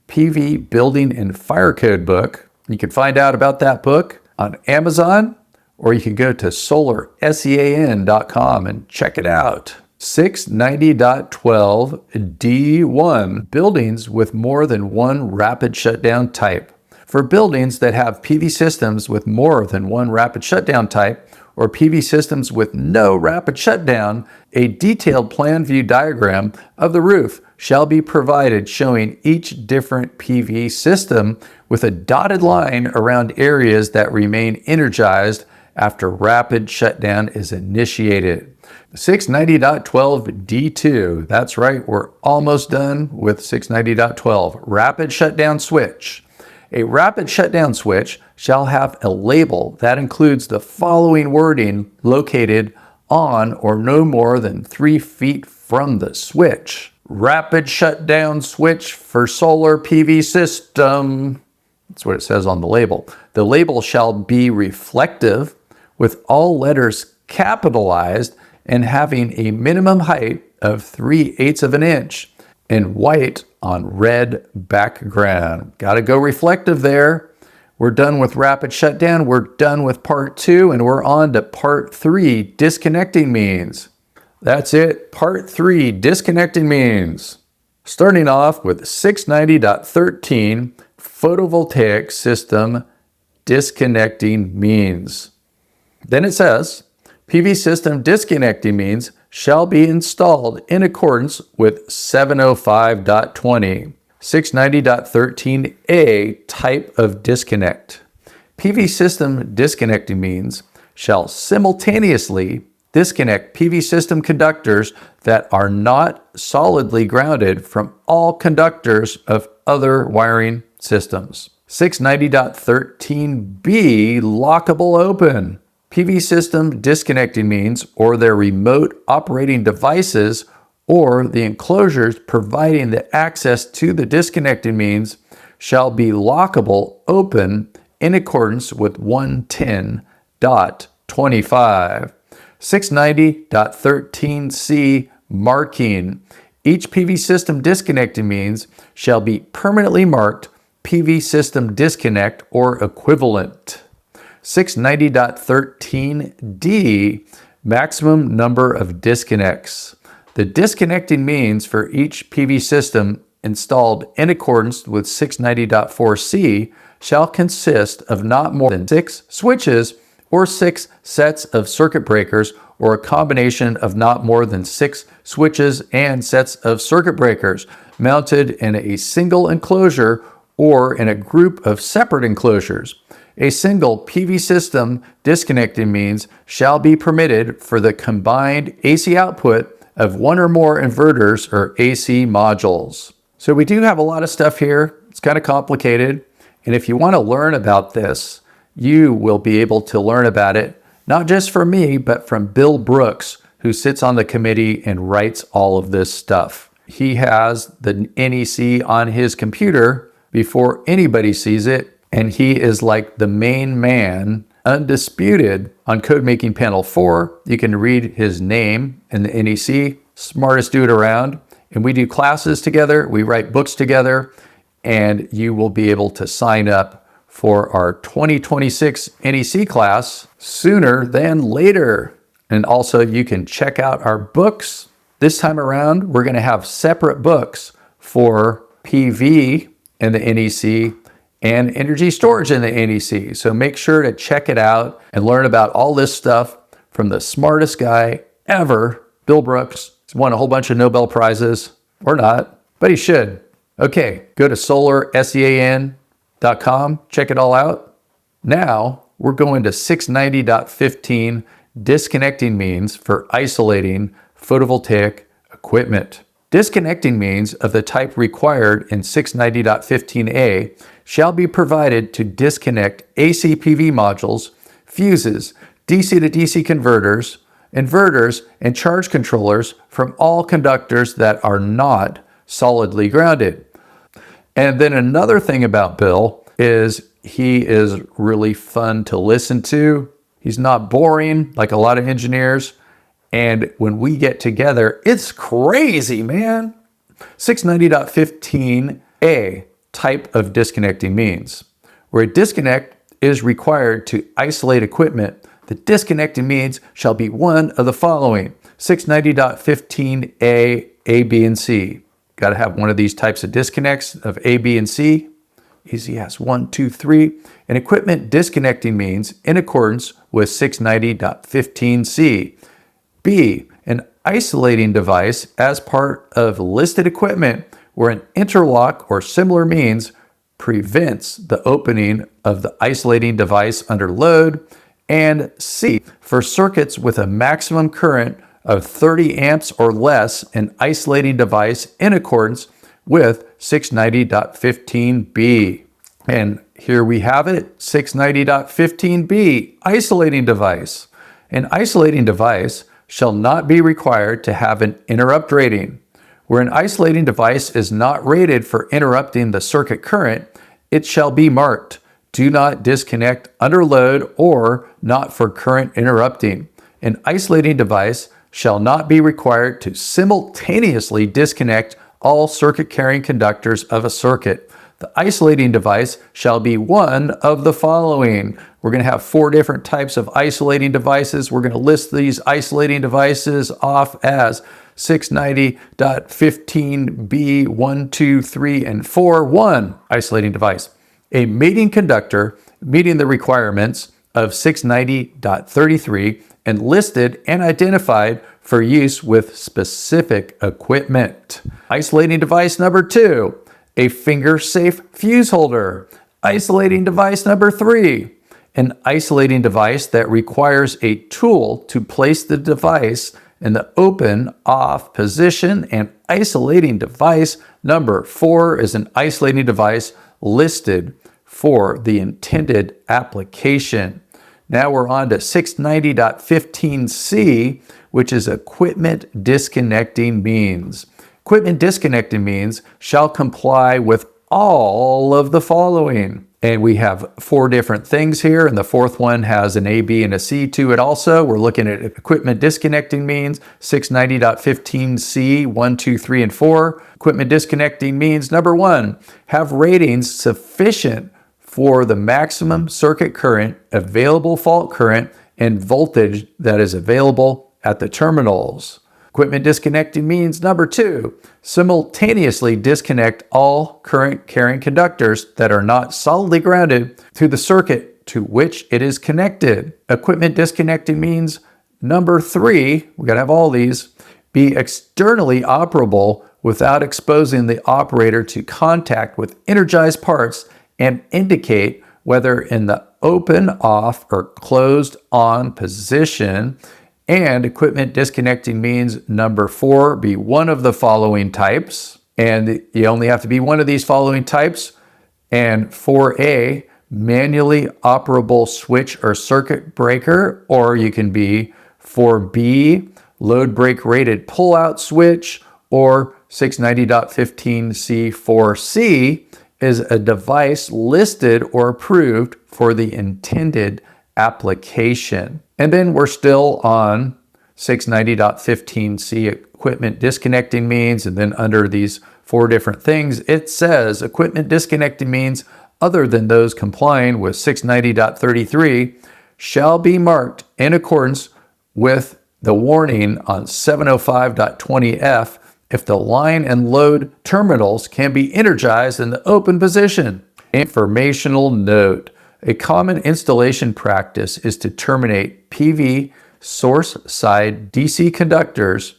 PV Building and Fire Code book. You can find out about that book on Amazon, or you can go to SolarSEAN.com and check it out. 690.12d1, buildings with more than one rapid shutdown type. For buildings that have PV systems with more than one rapid shutdown type, or PV systems with no rapid shutdown, a detailed plan view diagram of the roof shall be provided showing each different PV system with a dotted line around areas that remain energized after rapid shutdown is initiated. 690.12d2, that's right, we're almost done with 690.12, rapid shutdown switch. A rapid shutdown switch shall have a label that includes the following wording located on or no more than 3 feet from the switch. Rapid shutdown switch for solar PV system. That's what it says on the label. The label shall be reflective with all letters capitalized and having a minimum height of 3/8 of an inch in white on red background. Got to go reflective there. We're done with rapid shutdown. We're done with part 2, and we're on to part 3, disconnecting means. That's it, part 3, disconnecting means. Starting off with 690.13, photovoltaic system disconnecting means. Then it says, PV system disconnecting means shall be installed in accordance with 705.20. 690.13a, type of disconnect. PV system disconnecting means shall simultaneously disconnect PV system conductors that are not solidly grounded from all conductors of other wiring systems. 690.13b, lockable open. PV system disconnecting means, or their remote operating devices, or the enclosures providing the access to the disconnecting means, shall be lockable open in accordance with 110.25. 690.13c, marking. Each PV system disconnecting means shall be permanently marked PV system disconnect or equivalent. 690.13d, maximum number of disconnects. The disconnecting means for each PV system installed in accordance with 690.4c shall consist of not more than 6 switches or 6 sets of circuit breakers, or a combination of not more than 6 switches and sets of circuit breakers mounted in a single enclosure or in a group of separate enclosures. A single PV system disconnecting means shall be permitted for the combined AC output of one or more inverters or AC modules. So we do have a lot of stuff here. It's kind of complicated. And if you want to learn about this, you will be able to learn about it, not just from me, but from Bill Brooks, who sits on the committee and writes all of this stuff. He has the NEC on his computer before anybody sees it, and he is like the main man, undisputed, on Codemaking Panel 4. You can read his name in the NEC, smartest dude around. And we do classes together, we write books together, and you will be able to sign up for our 2026 NEC class sooner than later. And also you can check out our books. This time around, we're going to have separate books for PV in the NEC and energy storage in the NEC. So make sure to check it out and learn about all this stuff from the smartest guy ever, Bill Brooks. He's won a whole bunch of Nobel Prizes, or not, but he should. Okay, go to SolarSEAN.com, check it all out. Now, we're going to 690.15 disconnecting means for isolating photovoltaic equipment. Disconnecting means of the type required in 690.15a shall be provided to disconnect AC PV modules, fuses, DC to DC converters, inverters, and charge controllers from all conductors that are not solidly grounded. And then another thing about Bill is he is really fun to listen to. He's not boring like a lot of engineers. And when we get together, it's crazy, man. 690.15a type of disconnecting means, where a disconnect is required to isolate equipment, the disconnecting means shall be one of the following. 690.15a, A, B, and C. Got to have one of these types of disconnects of A, B, and C. Easy as 1, 2, 3. An equipment disconnecting means in accordance with 690.15c. B, an isolating device as part of listed equipment where an interlock or similar means prevents the opening of the isolating device under load. And C, for circuits with a maximum current of 30 amps or less, an isolating device in accordance with 690.15b. And here we have it, 690.15b, isolating device. An isolating device shall not be required to have an interrupt rating. Where an isolating device is not rated for interrupting the circuit current, it shall be marked do not disconnect under load or not for current interrupting. An isolating device shall not be required to simultaneously disconnect all circuit carrying conductors of a circuit. The isolating device shall be one of the following. We're going to have 4 different types of isolating devices. We're going to list these isolating devices off as 690.15b, 1, 2, 3, and 4. 1, isolating device. A mating conductor meeting the requirements of 690.33 and listed and identified for use with specific equipment. Isolating device number 2, a finger-safe fuse holder. Isolating device number 3, an isolating device that requires a tool to place the device in the open off position. And isolating device number 4 is an isolating device listed for the intended application. Now we're on to 690.15c, which is equipment disconnecting means. Equipment disconnecting means shall comply with all of the following. And we have 4 different things here, and the 4th one has an A, B, and a C to it also. We're looking at equipment disconnecting means, 690.15c, 1, 2, 3, and 4. Equipment disconnecting means, number 1, have ratings sufficient for the maximum circuit current, available fault current, and voltage that is available at the terminals. Equipment disconnecting means number 2, simultaneously disconnect all current carrying conductors that are not solidly grounded to the circuit to which it is connected. Equipment disconnecting means number 3, we got to have all these, be externally operable without exposing the operator to contact with energized parts and indicate whether in the open, off, or closed on position. And equipment disconnecting means number 4, be one of the following types. And you only have to be one of these following types. And 4A, manually operable switch or circuit breaker, or you can be 4B, load break rated pull-out switch, or 690.15C4C is a device listed or approved for the intended application. And then we're still on 690.15C equipment disconnecting means, and then under these 4 different things, it says equipment disconnecting means other than those complying with 690.33 shall be marked in accordance with the warning on 705.20F if the line and load terminals can be energized in the open position. Informational note: a common installation practice is to terminate PV source side DC conductors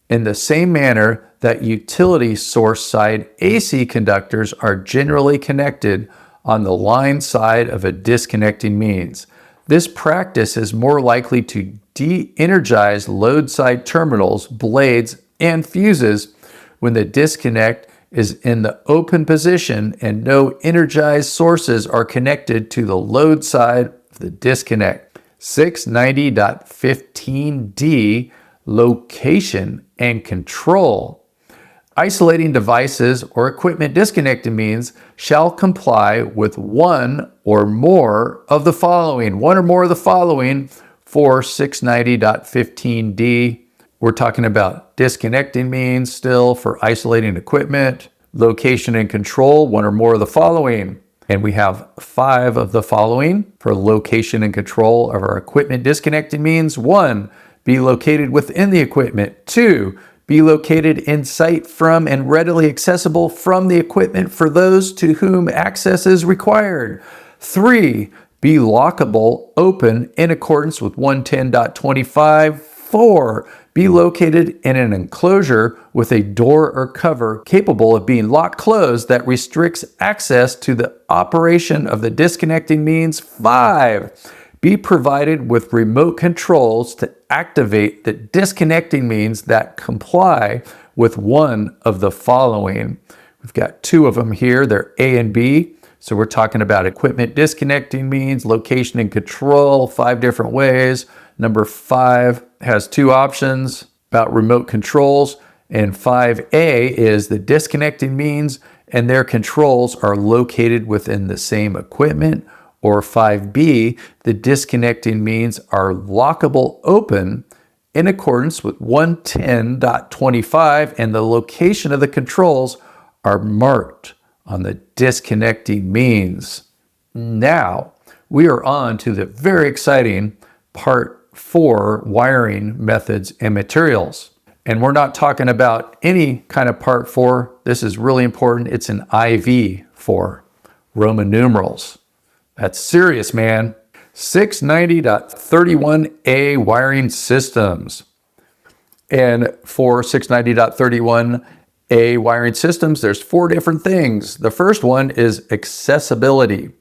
in the same manner that utility source side AC conductors are generally connected on the line side of a disconnecting means. This practice is more likely to de-energize load side terminals, blades, and fuses when the disconnect is in the open position and no energized sources are connected to the load side of the disconnect. 690.15D, location and control. Isolating devices or equipment disconnected means shall comply with one or more of the following. One or more of the following for 690.15D. We're talking about disconnecting means still for isolating equipment. Location and control, one or more of the following. And we have 5 of the following for location and control of our equipment disconnecting means. 1, be located within the equipment. 2, be located in sight from and readily accessible from the equipment for those to whom access is required. 3, be lockable open in accordance with 110.25. 4, be located in an enclosure with a door or cover capable of being locked closed that restricts access to the operation of the disconnecting means. 5, be provided with remote controls to activate the disconnecting means that comply with one of the following. We've got 2 of them here. They're A and B. So we're talking about equipment disconnecting means, location and control, 5 different ways. Number 5 has 2 options about remote controls, and 5A is the disconnecting means and their controls are located within the same equipment, or 5B, the disconnecting means are lockable open in accordance with 110.25 and the location of the controls are marked on the disconnecting means. Now, we are on to the very exciting part 4, wiring methods and materials. And we're not talking about any kind of part 4. This is really important. It's an IV for Roman numerals. That's serious, man. 690.31A wiring systems. And for 690.31A wiring systems, there's 4 different things. The first one is accessibility.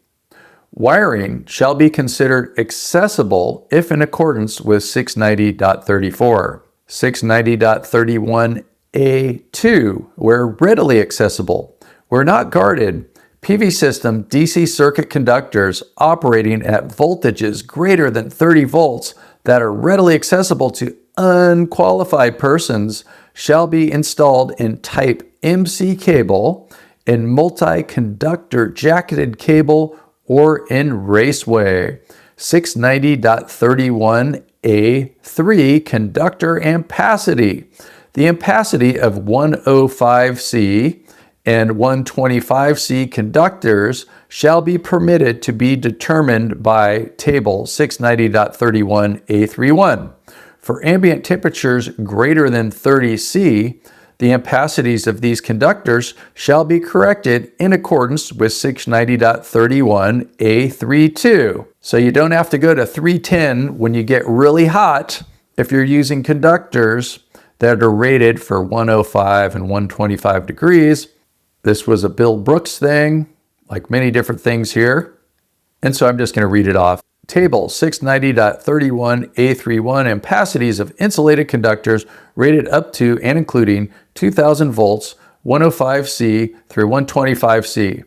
Wiring shall be considered accessible if in accordance with 690.34. 690.31A2, where readily accessible, where not guarded, PV system DC circuit conductors operating at voltages greater than 30 volts that are readily accessible to unqualified persons shall be installed in type MC cable, in multi-conductor jacketed cable, or in raceway. 690.31A3, conductor ampacity. The ampacity of 105C and 125C conductors shall be permitted to be determined by table 690.31A31. for ambient temperatures greater than 30 C, the ampacities of these conductors shall be corrected in accordance with 690.31A32. So you don't have to go to 310 when you get really hot if you're using conductors that are rated for 105 and 125 degrees. This was a Bill Brooks thing, like many different things here. And so I'm just going to read it off. Table 690.31A31, ampacities of insulated conductors rated up to and including 2000 volts, 105 C through 125 C.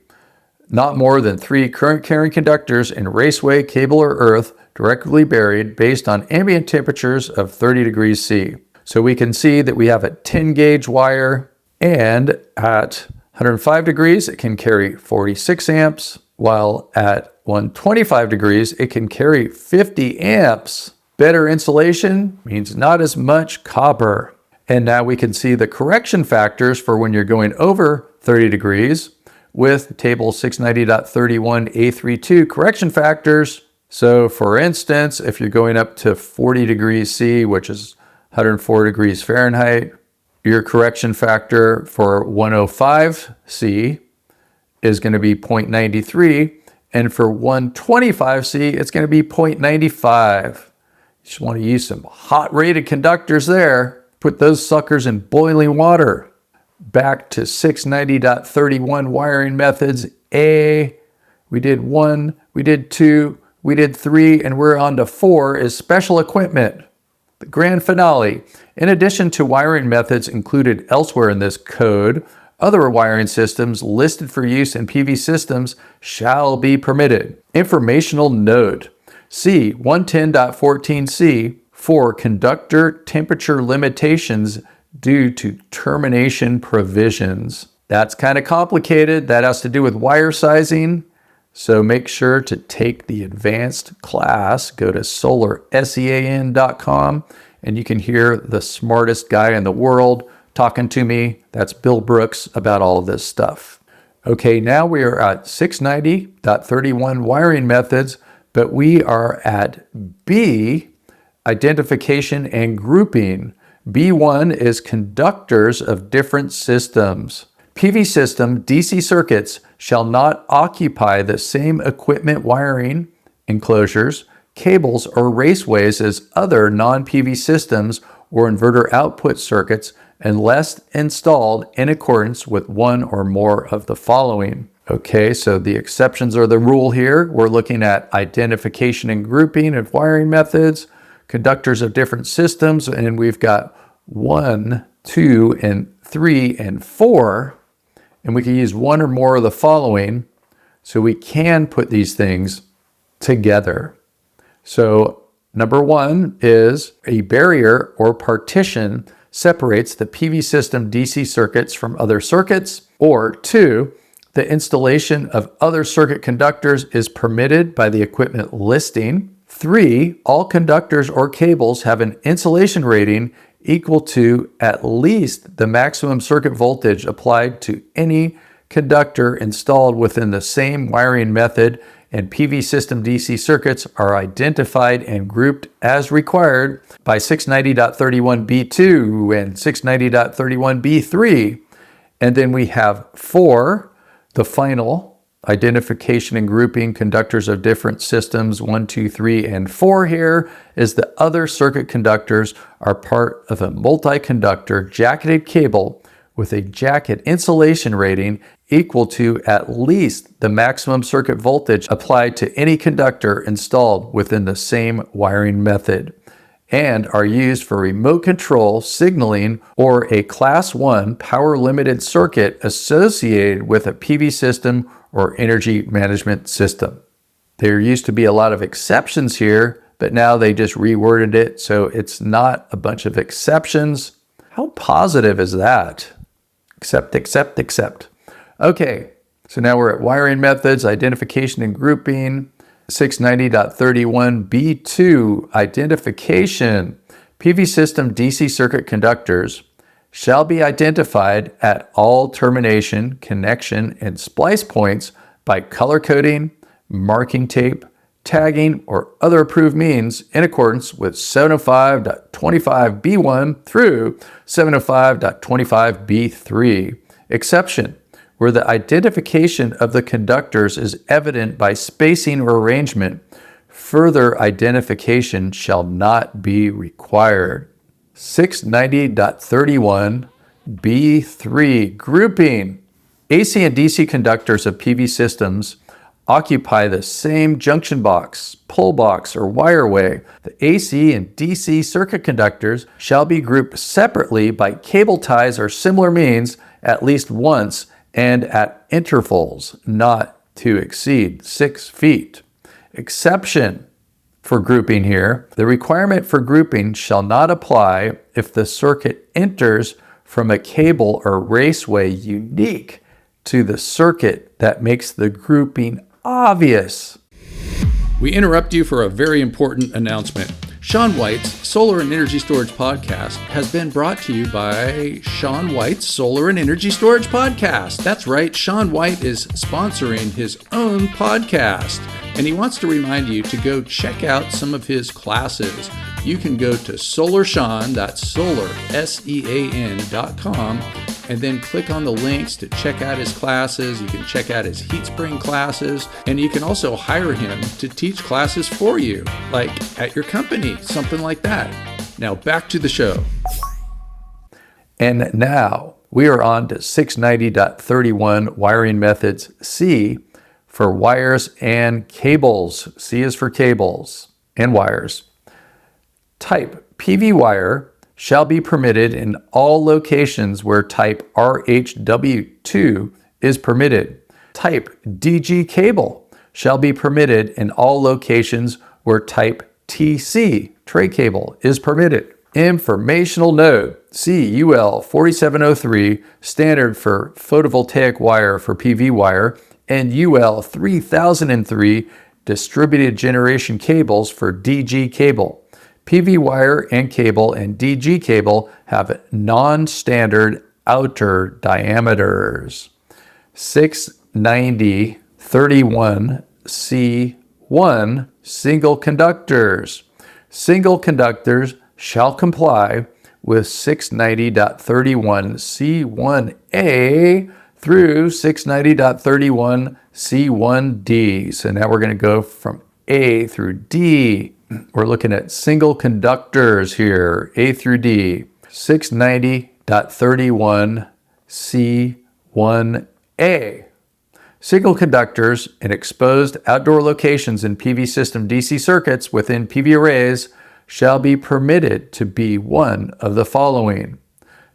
Not more than 3 current carrying conductors in raceway, cable, or earth directly buried based on ambient temperatures of 30 degrees C. So we can see that we have a 10 gauge wire, and at 105 degrees it can carry 46 amps, while at 125 degrees, it can carry 50 amps. Better insulation means not as much copper. And now we can see the correction factors for when you're going over 30 degrees with table 690.31A32 correction factors. So for instance, if you're going up to 40 degrees C, which is 104 degrees Fahrenheit, your correction factor for 105 C is going to be 0.93. And for 125 C, it's going to be 0.95. You just want to use some hot rated conductors there. Put those suckers in boiling water. Back to 690.31 wiring methods. A, we did 1, we did 2, we did 3, and we're on to 4 is special equipment. The grand finale. In addition to wiring methods included elsewhere in this code, other wiring systems listed for use in PV systems shall be permitted. Informational note. C 110.14c for conductor temperature limitations due to termination provisions. That's kind of complicated. That has to do with wire sizing. So make sure to take the advanced class. Go to SolarSEAN.com and you can hear the smartest guy in the world talking to me. That's Bill Brooks about all of this stuff. Okay, now we are at 690.31 wiring methods, but we are at B, identification and grouping. B1 is conductors of different systems. PV system DC circuits shall not occupy the same equipment wiring, enclosures, cables, or raceways as other non-PV systems or inverter output circuits unless installed in accordance with one or more of the following. Okay, so the exceptions are the rule here. We're looking at identification and grouping of wiring methods, conductors of different systems, and we've got 1, 2, and 3, and 4, and we can use one or more of the following, so we can put these things together. So number 1 is a barrier or partition separates the PV system DC circuits from other circuits, or 2, the installation of other circuit conductors is permitted by the equipment listing. 3, all conductors or cables have an insulation rating equal to at least the maximum circuit voltage applied to any conductor installed within the same wiring method, and PV system DC circuits are identified and grouped as required by 690.31B2 and 690.31B3. And then we have 4, the final identification and grouping conductors of different systems, 1, 2, 3, and 4 here is the other circuit conductors are part of a multi-conductor jacketed cable with a jacket insulation rating equal to at least the maximum circuit voltage applied to any conductor installed within the same wiring method, and are used for remote control, signaling, or a Class 1 power limited circuit associated with a PV system or energy management system. There used to be a lot of exceptions here, but now they just reworded it so it's not a bunch of exceptions. How positive is that? Except. Okay, so now we're at wiring methods, identification and grouping. 690.31B2, identification. PV system DC circuit conductors shall be identified at all termination, connection, and splice points by color coding, marking tape, tagging, or other approved means in accordance with 705.25b1 through 705.25b3. Exception: where the identification of the conductors is evident by spacing or arrangement, further identification shall not be required. 690.31b3 Grouping. AC and DC conductors of PV systems occupy the same junction box, pole box, or wireway. The AC and DC circuit conductors shall be grouped separately by cable ties or similar means at least once and at intervals not to exceed 6 feet. Exception for grouping here: the requirement for grouping shall not apply if the circuit enters from a cable or raceway unique to the circuit that makes the grouping obvious. We interrupt you for a very important announcement. Shawn White's Solar and Energy Storage Podcast has been brought to you by Shawn White's Solar and Energy Storage Podcast. That's right, Shawn White is sponsoring his own podcast, and he wants to remind you to go check out some of his classes. You can go to SolarSEAN, that's Solar, SEAN.com, and then click on the links to check out his classes. You can check out his heat spring classes, and you can also hire him to teach classes for you, like at your company, something like that. Now back to the show. And now we are on to 690.31 Wiring Methods C for wires and cables. C is for cables and wires. Type PV wire shall be permitted in all locations where type RHW2 is permitted. Type DG cable shall be permitted in all locations where type TC, tray cable, is permitted. Informational note: CUL 4703, standard for photovoltaic wire for PV wire, and UL 3003, distributed generation cables for DG cable. PV wire and cable and DG cable have non-standard outer diameters. 690.31C1 Single conductors. Single conductors shall comply with 690.31C1A through 690.31C1D. So now we're going to go from A through D. We're looking at single conductors here, A through D. 690.31C1A. Single conductors in exposed outdoor locations in PV system DC circuits within PV arrays shall be permitted to be one of the following.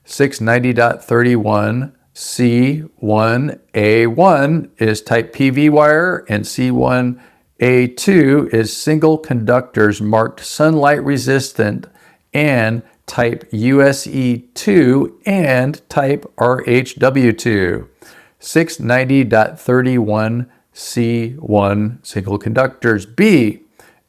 690.31C1A1 is type PV wire, and C1A2 is single conductors marked sunlight resistant and type USE2 and type RHW2. 690.31C1 single conductors. B.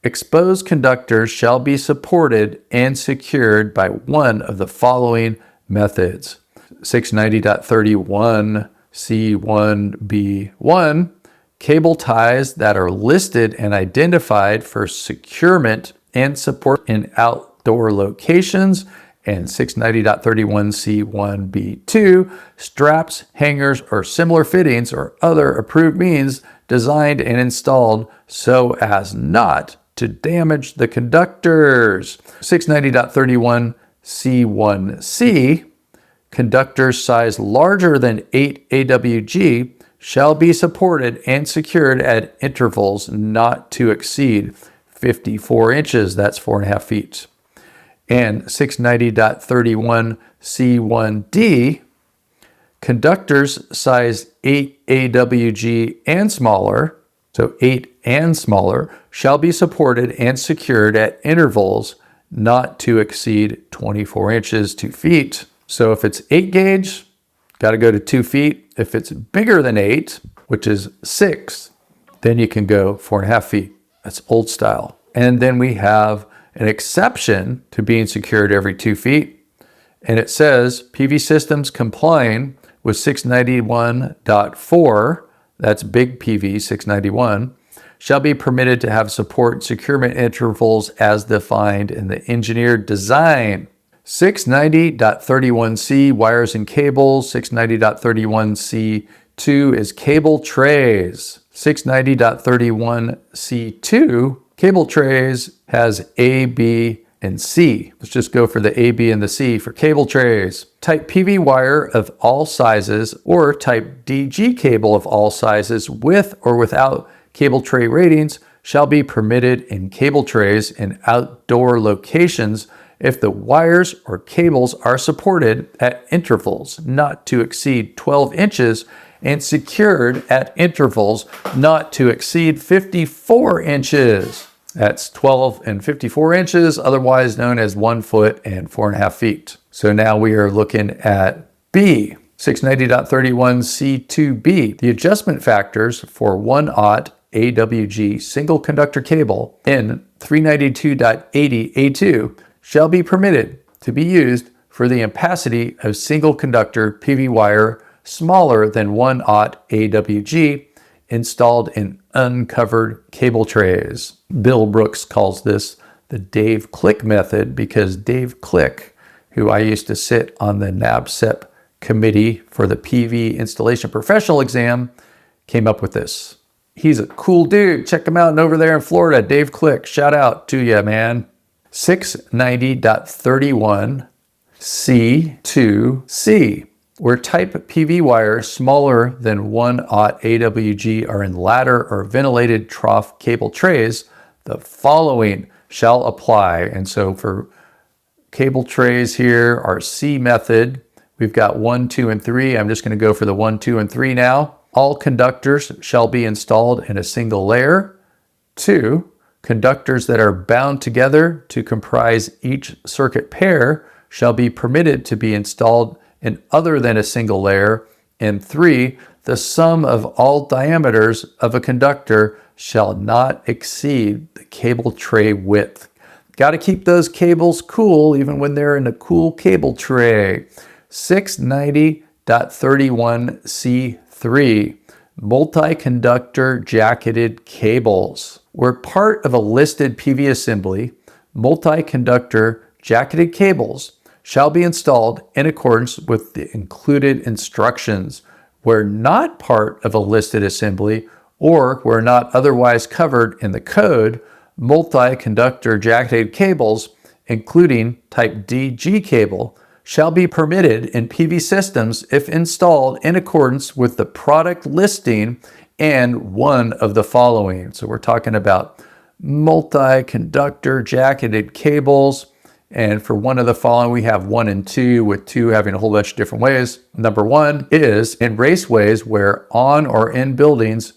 Exposed conductors shall be supported and secured by one of the following methods. 690.31C1B1. Cable ties that are listed and identified for securement and support in outdoor locations. And 690.31C1B2, straps, hangers, or similar fittings or other approved means designed and installed so as not to damage the conductors. 690.31C1C, conductors size larger than 8 AWG shall be supported and secured at intervals not to exceed 54 inches, that's 4.5 feet. And 690.31C1D, conductors size 8 AWG and smaller, so 8 and smaller, shall be supported and secured at intervals not to exceed 24 inches, 2 feet. So if it's 8 gauge, got to go to 2 feet. If it's bigger than 8, which is 6, then you can go 4.5 feet. That's old style. And then we have an exception to being secured every 2 feet. And it says PV systems complying with 691.4, that's big PV 691, shall be permitted to have support securement intervals as defined in the engineered design. 690.31c, wires and cables. 690.31c2 is cable trays. 690.31c2, cable trays, has A, B, and C. Let's just go for the A, B, and the C for cable trays. Type PV wire of all sizes or type DG cable of all sizes with or without cable tray ratings shall be permitted in cable trays in outdoor locations if the wires or cables are supported at intervals not to exceed 12 inches and secured at intervals not to exceed 54 inches. That's 12 and 54 inches, otherwise known as 1 foot and 4.5 feet. So now we are looking at B, 690.31C2B, the adjustment factors for 1/0 AWG single conductor cable in 392.80A2 shall be permitted to be used for the ampacity of single conductor PV wire smaller than 1/0 AWG installed in uncovered cable trays. Bill Brooks calls this the Dave Click method because Dave Click, who I used to sit on the NABCEP committee for the PV installation professional exam, came up with this. He's a cool dude. Check him out over there in Florida. Dave Click, shout out to you, man. 690.31C2C, where type PV wire smaller than 1/0 AWG are in ladder or ventilated trough cable trays, the following shall apply. And so for cable trays here, our C method, we've got 1, 2, and 3. I'm just going to go for the 1, 2, and 3 now. All conductors shall be installed in a single layer. 2, conductors that are bound together to comprise each circuit pair shall be permitted to be installed in other than a single layer. And 3, the sum of all diameters of a conductor shall not exceed the cable tray width. Got to keep those cables cool even when they're in a cool cable tray. 690.31C3, multi-conductor jacketed cables. Where part of a listed PV assembly, multi-conductor jacketed cables shall be installed in accordance with the included instructions. Where not part of a listed assembly or where not otherwise covered in the code, multi-conductor jacketed cables, including type DG cable, shall be permitted in PV systems if installed in accordance with the product listing and one of the following. So we're talking about multi-conductor jacketed cables. And for one of the following, we have 1 and 2, with 2 having a whole bunch of different ways. Number 1 is in raceways where on or in buildings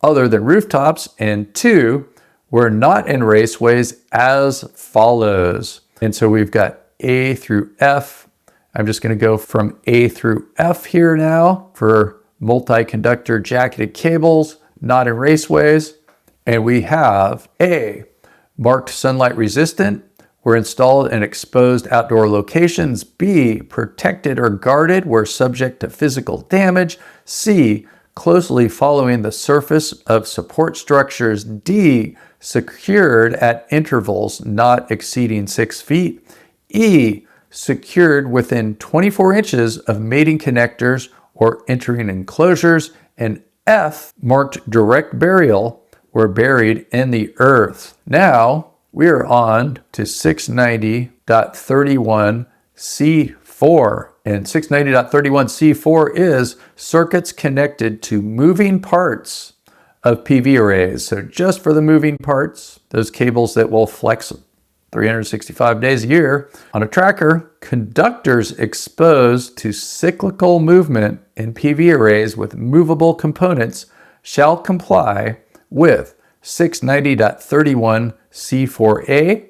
other than rooftops, and 2, we're not in raceways as follows. And so we've got A through F. I'm just going to go from A through F here now for multi-conductor jacketed cables, not in raceways. And we have A, marked sunlight resistant, were installed in exposed outdoor locations. B, protected or guarded where subject to physical damage. C, closely following the surface of support structures. D, secured at intervals not exceeding 6 feet. E, secured within 24 inches of mating connectors or entering enclosures. And F, marked direct burial, were buried in the earth. Now, we are on to 690.31C4. And 690.31C4 is circuits connected to moving parts of PV arrays. So just for the moving parts, those cables that will flex 365 days a year on a tracker, conductors exposed to cyclical movement in PV arrays with movable components shall comply with 690.31C4A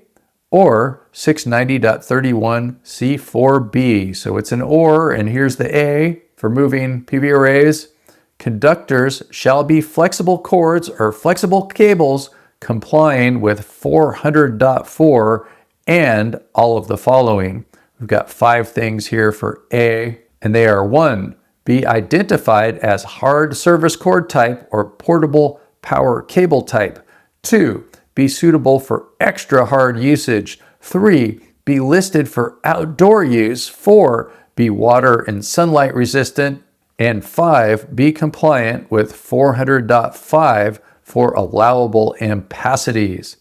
or 690.31C4B. So it's an or, and here's the A for moving PV arrays. Conductors shall be flexible cords or flexible cables complying with 400.4 and all of the following. We've got 5 things here for A, and they are: 1, be identified as hard service cord type or portable power cable type. 2, be suitable for extra hard usage. 3, be listed for outdoor use. 4, be water and sunlight resistant. And 5, be compliant with 400.5 for allowable ampacities.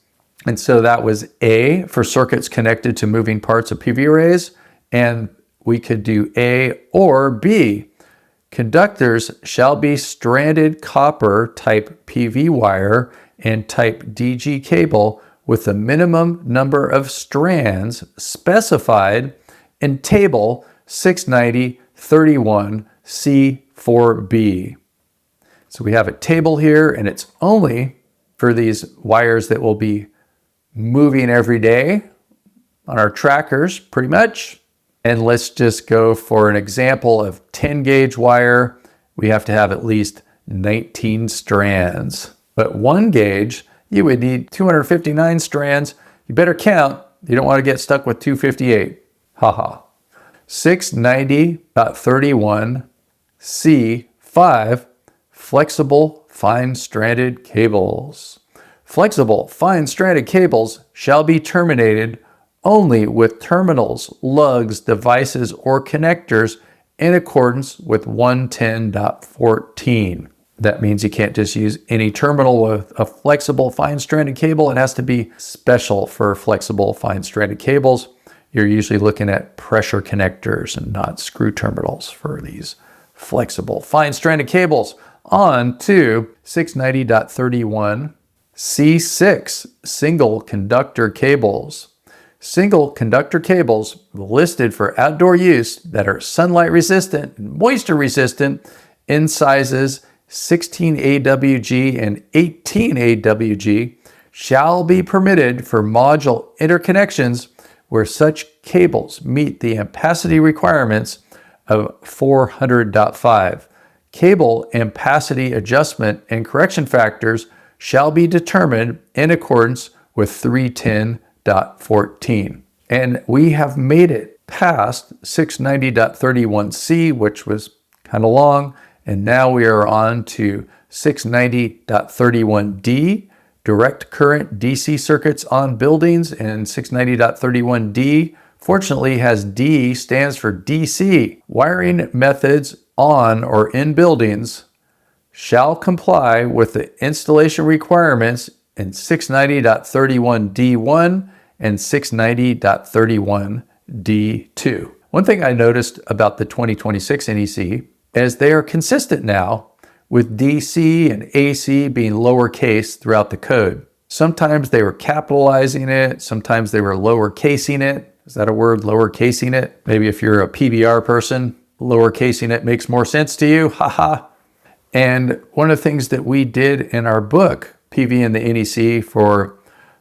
And so that was A for circuits connected to moving parts of PV arrays. And we could do A or B. Conductors shall be stranded copper type PV wire and type DG cable with the minimum number of strands specified in Table 690.31C4B. So we have a table here, and it's only for these wires that will be moving every day on our trackers, pretty much. And let's just go for an example of 10 gauge wire. We have to have at least 19 strands. But 1 gauge, you would need 259 strands. You better count. You don't want to get stuck with 258. Haha. 690.31C5, flexible fine-stranded cables. Flexible fine-stranded cables shall be terminated only with terminals, lugs, devices, or connectors in accordance with 110.14. That means you can't just use any terminal with a flexible fine-stranded cable. It has to be special for flexible fine-stranded cables. You're usually looking at pressure connectors and not screw terminals for these flexible fine-stranded cables. On to 690.31C6, single conductor cables. Single conductor cables listed for outdoor use that are sunlight resistant and moisture resistant in sizes 16 AWG and 18 AWG shall be permitted for module interconnections where such cables meet the ampacity requirements of 400.5. Cable ampacity adjustment and correction factors shall be determined in accordance with 310.14. And we have made it past 690.31C, which was kind of long, and now we are on to 690.31D, direct current DC circuits on buildings, and 690.31D fortunately has D stands for DC. Wiring methods on or in buildings shall comply with the installation requirements in 690.31D1 and 690.31D2. One thing I noticed about the 2026 NEC is they are consistent now with DC and AC being lowercase throughout the code. Sometimes they were capitalizing it, sometimes they were lowercasing it. Is that a word, lowercasing it? Maybe if you're a PBR person, lowercasing it makes more sense to you, haha. And one of the things that we did in our book, PV and the NEC, for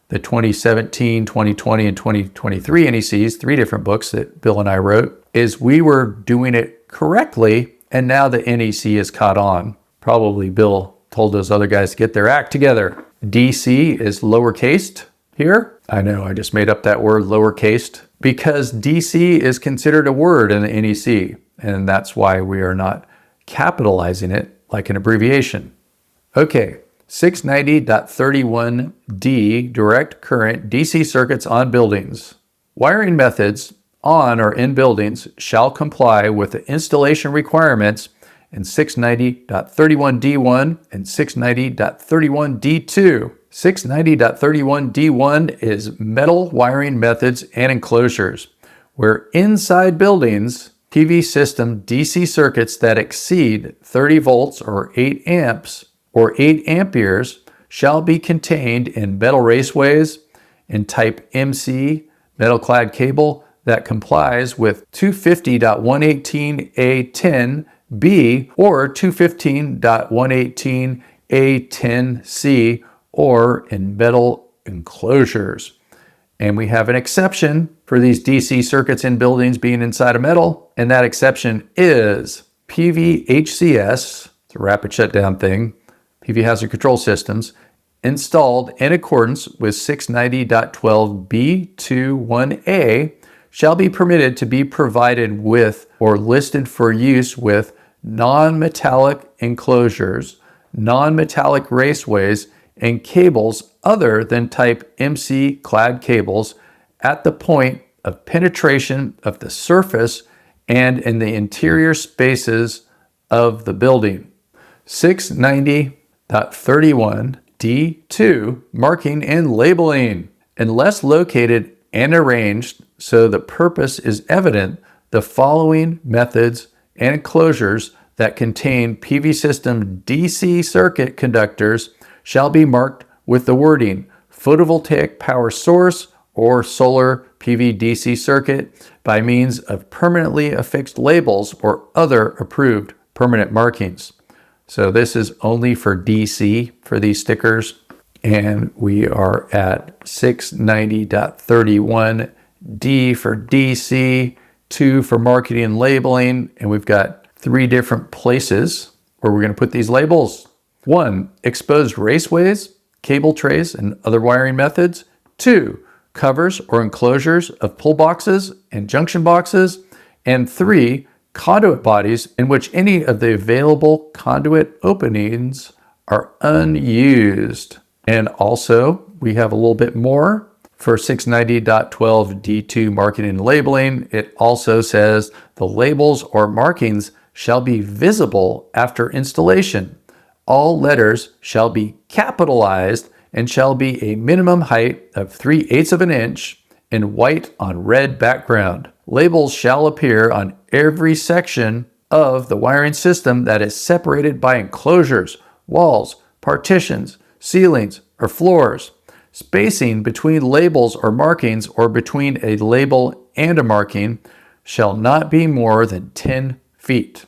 the 2017, 2020, and 2023 NECs, 3 different books that Bill and I wrote, is we were doing it correctly, and now the NEC is caught on. Probably Bill told those other guys to get their act together. DC is lowercased here. I know, I just made up that word, lowercased, because DC is considered a word in the NEC, and that's why we are not capitalizing it like an abbreviation. Okay, 690.31D, direct current DC circuits on buildings. Wiring methods on or in buildings shall comply with the installation requirements in 690.31D1 and 690.31D2. 690.31D1 is metal wiring methods and enclosures, where inside buildings, PV system DC circuits that exceed 30 volts or 8 amps or 8 amperes shall be contained in metal raceways in type MC metal clad cable that complies with 250.118A10B or 215.118A10C or in metal enclosures. And we have an exception for these DC circuits in buildings being inside of metal, and that exception is PVHCS, it's a rapid shutdown thing, PV hazard control systems, installed in accordance with 690.12B21A shall be permitted to be provided with or listed for use with non-metallic enclosures, non-metallic raceways and cables other than type MC clad cables at the point of penetration of the surface and in the interior spaces of the building. 690.31 marking and labeling. Unless located and arranged so the purpose is evident, the following methods and enclosures that contain PV system DC circuit conductors shall be marked with the wording photovoltaic power source or solar PV DC circuit by means of permanently affixed labels or other approved permanent markings. So this is only for DC for these stickers. And we are at 690.31D for DC, 2 for marketing and labeling, and we've got 3 different places where we're going to put these labels. 1, exposed raceways, cable trays, and other wiring methods. 2, covers or enclosures of pull boxes and junction boxes. And 3, conduit bodies in which any of the available conduit openings are unused. And also, we have a little bit more for 690.12D2 marketing and labeling. It also says the labels or markings shall be visible after installation. All letters shall be capitalized and shall be a minimum height of 3/8 of an inch in white on red background. Labels shall appear on every section of the wiring system that is separated by enclosures, walls, partitions, ceilings, or floors. Spacing between labels or markings or between a label and a marking shall not be more than 10 feet.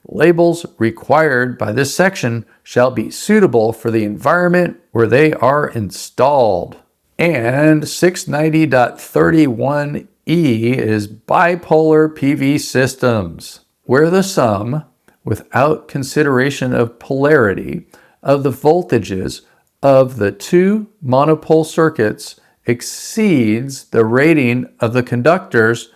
Labels required by this section shall be suitable for the environment where they are installed. And 690.31E is bipolar PV systems, where the sum, without consideration of polarity, of the voltages of the 2 monopole circuits exceeds the rating of the conductors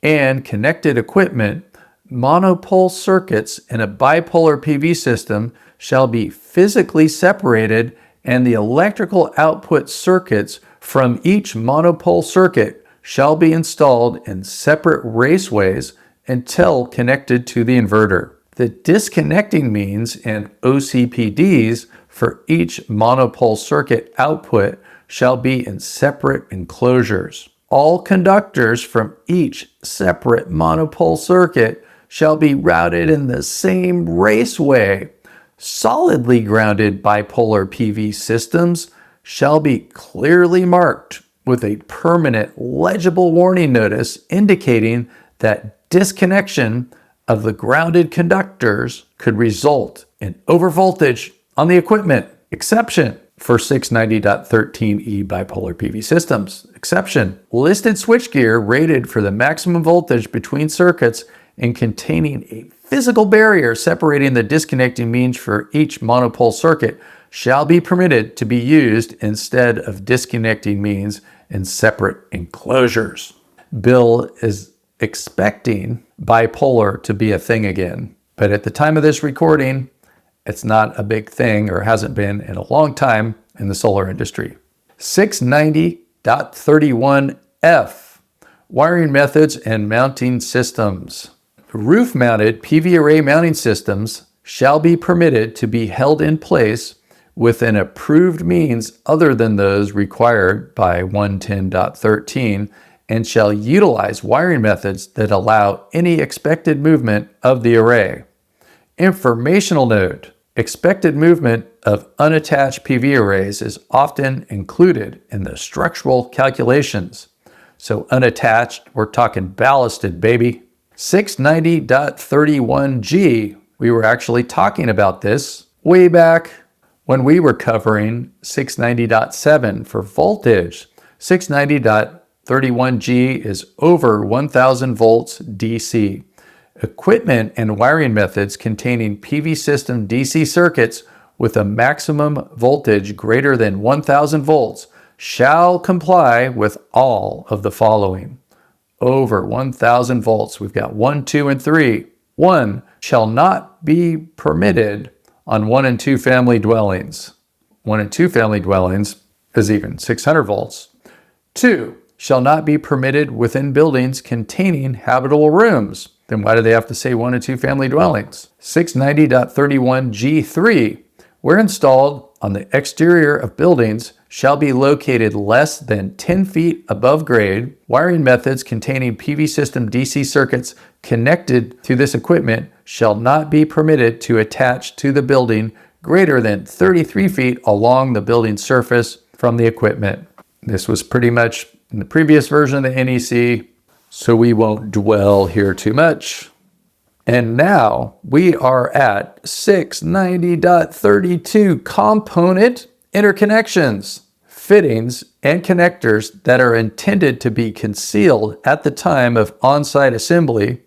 and connected equipment. Monopole circuits in a bipolar PV system shall be physically separated, and the electrical output circuits from each monopole circuit shall be installed in separate raceways until connected to the inverter. The disconnecting means and OCPDs for each monopole circuit output shall be in separate enclosures. All conductors from each separate monopole circuit shall be routed in the same raceway. Solidly grounded bipolar PV systems shall be clearly marked with a permanent legible warning notice indicating that disconnection of the grounded conductors could result in overvoltage on the equipment. Exception for 690.13E bipolar PV systems. Exception: listed switchgear rated for the maximum voltage between circuits and containing a physical barrier separating the disconnecting means for each monopole circuit shall be permitted to be used instead of disconnecting means in separate enclosures. Bill is expecting bipolar to be a thing again, but at the time of this recording, it's not a big thing or hasn't been in a long time in the solar industry. 690.31F, wiring methods and mounting systems. Roof-mounted PV array mounting systems shall be permitted to be held in place with an approved means other than those required by 110.13 and shall utilize wiring methods that allow any expected movement of the array. Informational note: expected movement of unattached PV arrays is often included in the structural calculations. So unattached, we're talking ballasted, baby. 690.31G, we were actually talking about this way back when we were covering 690.7 for voltage. 690.31G is over 1000 volts DC. Equipment and wiring methods containing PV system DC circuits with a maximum voltage greater than 1000 volts shall comply with all of the following. Over 1000 volts, we've got 1, 2, and 3. 1, shall not be permitted on 1 and 2 family dwellings. 1 and 2 family dwellings is even 600 volts. 2, shall not be permitted within buildings containing habitable rooms. Then why do they have to say 1 and 2 family dwellings? 690.31G3, where installed on the exterior of buildings shall be located less than 10 feet above grade. Wiring methods containing PV system DC circuits connected to this equipment shall not be permitted to attach to the building greater than 33 feet along the building surface from the equipment. This was pretty much in the previous version of the NEC, so we won't dwell here too much. And now we are at 690.32 component interconnections. Fittings and connectors that are intended to be concealed at the time of on-site assembly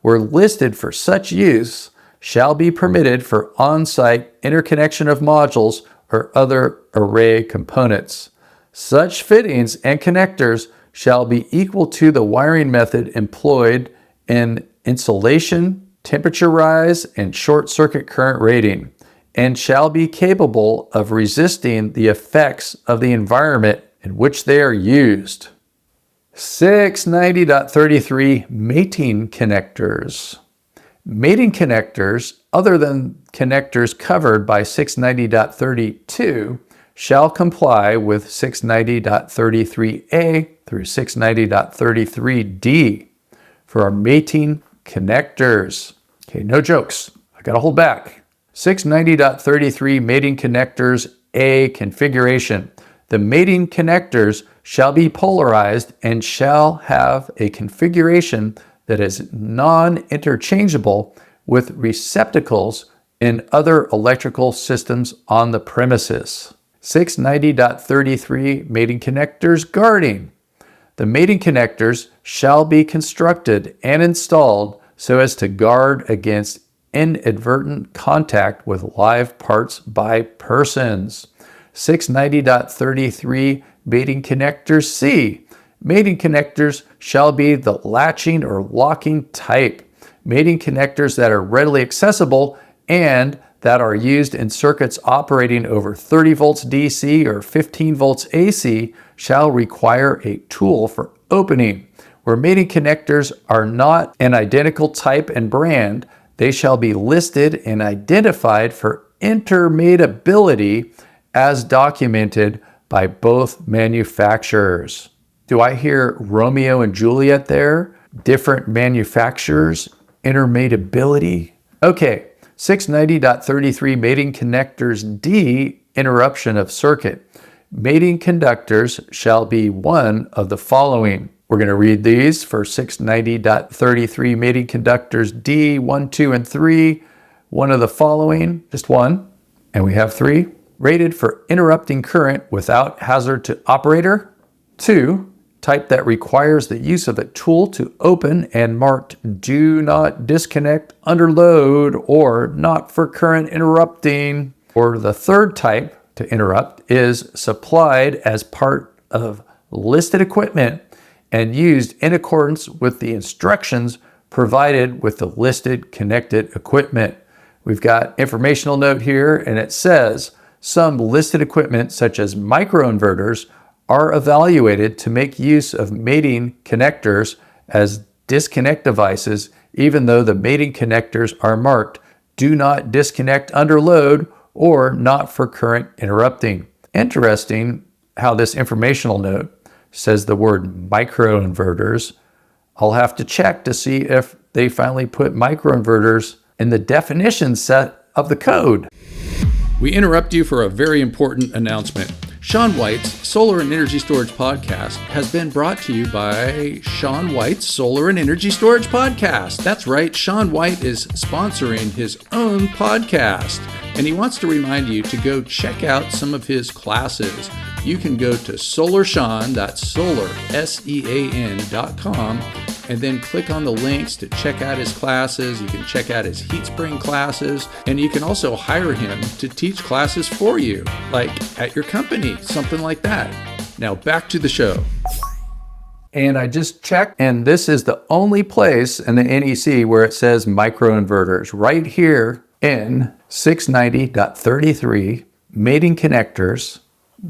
were listed for such use shall be permitted for on-site interconnection of modules or other array components. Such fittings and connectors shall be equal to the wiring method employed in insulation, temperature rise, and short circuit current rating, and shall be capable of resisting the effects of the environment in which they are used. 690.33 Mating connectors. Mating connectors, other than connectors covered by 690.32, shall comply with 690.33A through 690.33D for our mating connectors. Okay, no jokes. I gotta hold back. 690.33 mating connectors A configuration. The mating connectors shall be polarized and shall have a configuration that is non-interchangeable with receptacles in other electrical systems on the premises. 690.33 mating connectors guarding. The mating connectors shall be constructed and installed so as to guard against inadvertent contact with live parts by persons. 690.33 mating connectors C. Mating connectors shall be the latching or locking type. Mating connectors that are readily accessible and that are used in circuits operating over 30 volts DC or 15 volts AC shall require a tool for opening. Where mating connectors are not an identical type and brand, they shall be listed and identified for intermatability as documented by both manufacturers. Do I hear Romeo and Juliet there? Different manufacturers, intermatability? Okay, 690.33 mating connectors D, interruption of circuit. Mating conductors shall be one of the following. We're going to read these for 690.33 mating conductors D, 1, 2, and 3. One of the following, just one, and we have 3. Rated for interrupting current without hazard to operator. 2, type that requires the use of a tool to open and marked do not disconnect under load or not for current interrupting. Or the third type to interrupt is supplied as part of listed equipment and used in accordance with the instructions provided with the listed connected equipment. We've got informational note here, and it says some listed equipment such as microinverters are evaluated to make use of mating connectors as disconnect devices, even though the mating connectors are marked do not disconnect under load or not for current interrupting. Interesting how this informational note says the word microinverters. I'll have to check to see if they finally put microinverters in the definition set of the code. We interrupt you for a very important announcement. Shawn White's Solar and Energy Storage Podcast has been brought to you by Shawn White's Solar and Energy Storage Podcast. That's right, Shawn White is sponsoring his own podcast, and he wants to remind you to go check out some of his classes. You can go to SolarSEAN, that's SolarSEAN.com, and then click on the links to check out his classes. You can check out his heat spring classes, and you can also hire him to teach classes for you, like at your company, something like that. Now back to the show. And I just checked, and this is the only place in the NEC where it says microinverters, right here in 690.33, mating connectors.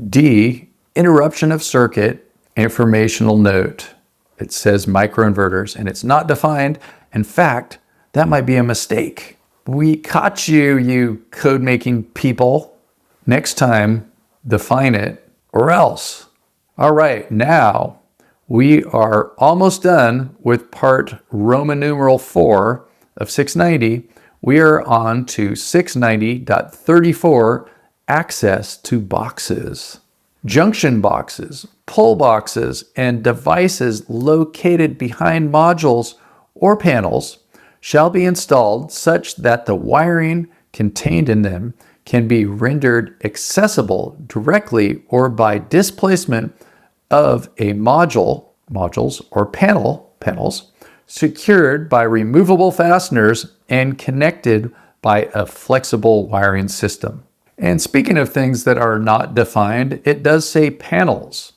D, interruption of circuit, informational note. It says microinverters, and it's not defined. In fact, that might be a mistake. We caught you, you code-making people. Next time, define it, or else. All right, now we are almost done with part Roman numeral 4 of 690. We are on to 690.34, access to boxes. Junction boxes, pull boxes, and devices located behind modules or panels shall be installed such that the wiring contained in them can be rendered accessible directly or by displacement of a modules, or panels, secured by removable fasteners and connected by a flexible wiring system. And speaking of things that are not defined, it does say panels.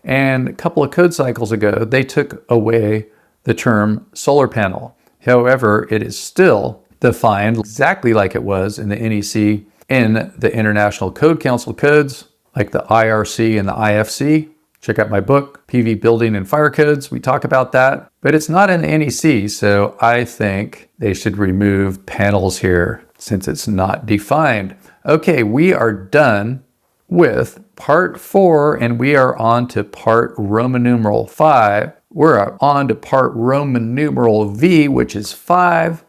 And a couple of code cycles ago, they took away the term solar panel. However, it is still defined exactly like it was in the NEC in the International Code Council codes, like the IRC and the IFC. Check out my book, PV Building and Fire Codes. We talk about that, but it's not in the NEC, so I think they should remove panels here since it's not defined. Okay, we are done with part 4, and we are on to part Roman numeral 5. We're on to part Roman numeral V, which is 5,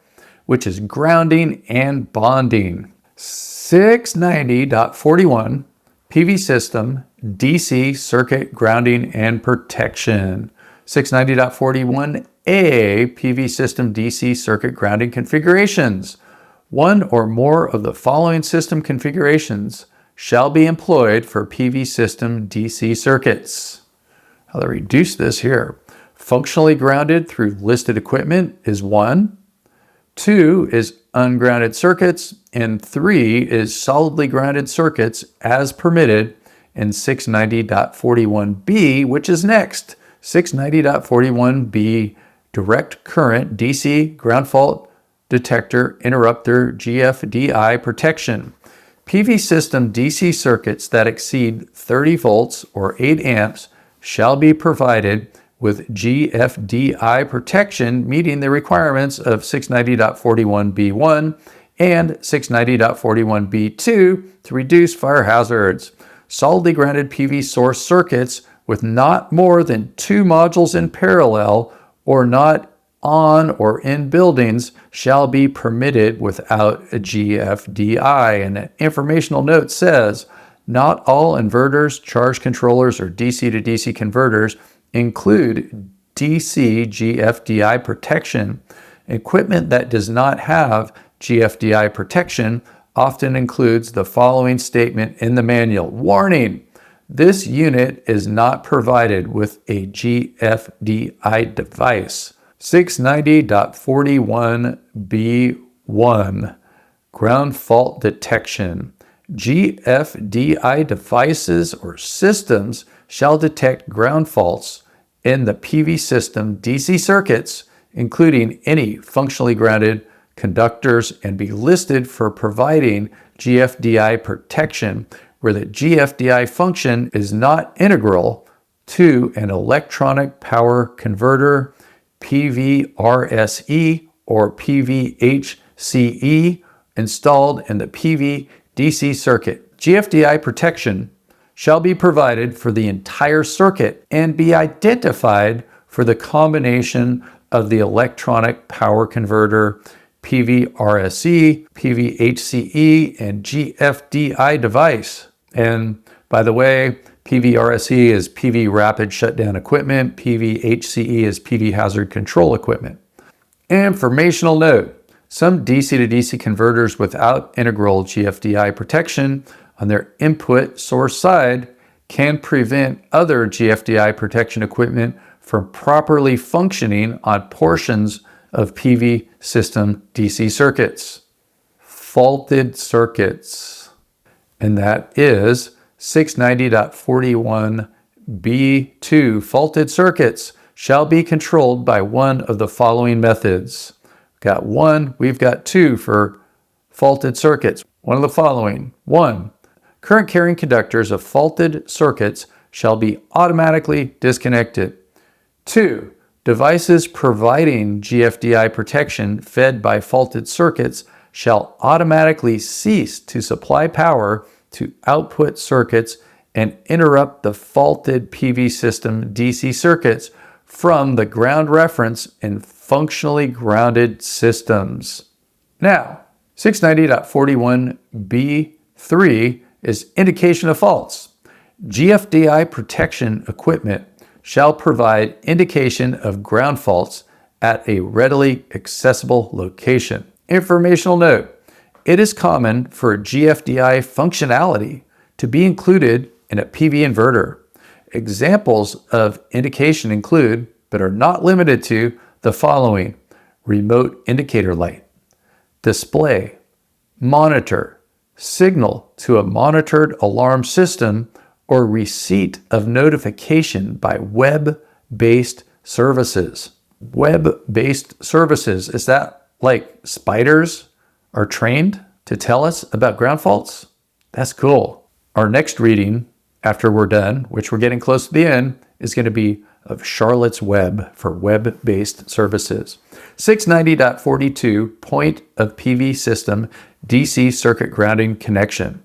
which is grounding and bonding. 690.41, PV system, DC circuit grounding and protection. 690.41a, PV system DC circuit grounding configurations. One or more of the following system configurations shall be employed for PV system DC circuits. I'll reduce this here. Functionally grounded through listed equipment is 1. 2 is ungrounded circuits, and 3 is solidly grounded circuits as permitted in 690.41b, which is next. 690.41b, direct current DC ground fault detector interrupter GFDI protection. PV system DC circuits that exceed 30 volts or 8 amps shall be provided with GFDI protection meeting the requirements of 690.41b1 and 690.41b2 to reduce fire hazards. Solidly grounded PV source circuits with not more than 2 modules in parallel or not on or in buildings shall be permitted without a GFDI. And an informational note says, not all inverters, charge controllers, or DC to DC converters include DC GFDI protection. Equipment that does not have GFDI protection often includes the following statement in the manual. Warning! This unit is not provided with a GFDI device. 690.41b1, ground fault detection. GFDI devices or systems shall detect ground faults in the PV system DC circuits, including any functionally grounded conductors, and be listed for providing GFDI protection where the GFDI function is not integral to an electronic power converter, PVRSE or PVHCE, installed in the PV DC circuit. GFDI protection shall be provided for the entire circuit and be identified for the combination of the electronic power converter, PVRSE, PVHCE, and GFDI device. And by the way, PVRSE is PV rapid shutdown equipment. PVHCE is PV hazard control equipment. Informational note. Some DC to DC converters without integral GFDI protection on their input source side can prevent other GFDI protection equipment from properly functioning on portions of PV system DC circuits. Faulted circuits. And that is 690.41b2. Faulted circuits shall be controlled by one of the following methods. We've got 2 for faulted circuits. One of the following. 1. Current carrying conductors of faulted circuits shall be automatically disconnected. 2. Devices providing GFDI protection fed by faulted circuits shall automatically cease to supply power to output circuits and interrupt the faulted PV system DC circuits from the ground reference in functionally grounded systems. Now, 690.41b3 is indication of faults. GFDI protection equipment shall provide indication of ground faults at a readily accessible location. Informational note: it is common for GFDI functionality to be included in a PV inverter. Examples of indication include, but are not limited to, the following: remote indicator light, display, monitor, signal to a monitored alarm system, or receipt of notification by web-based services. Web-based services, is that like spiders are trained to tell us about ground faults? That's cool. Our next reading, after we're done, which we're getting close to the end, is going to be of Charlotte's Web for web-based services. 690.42, point of PV system DC circuit grounding connection.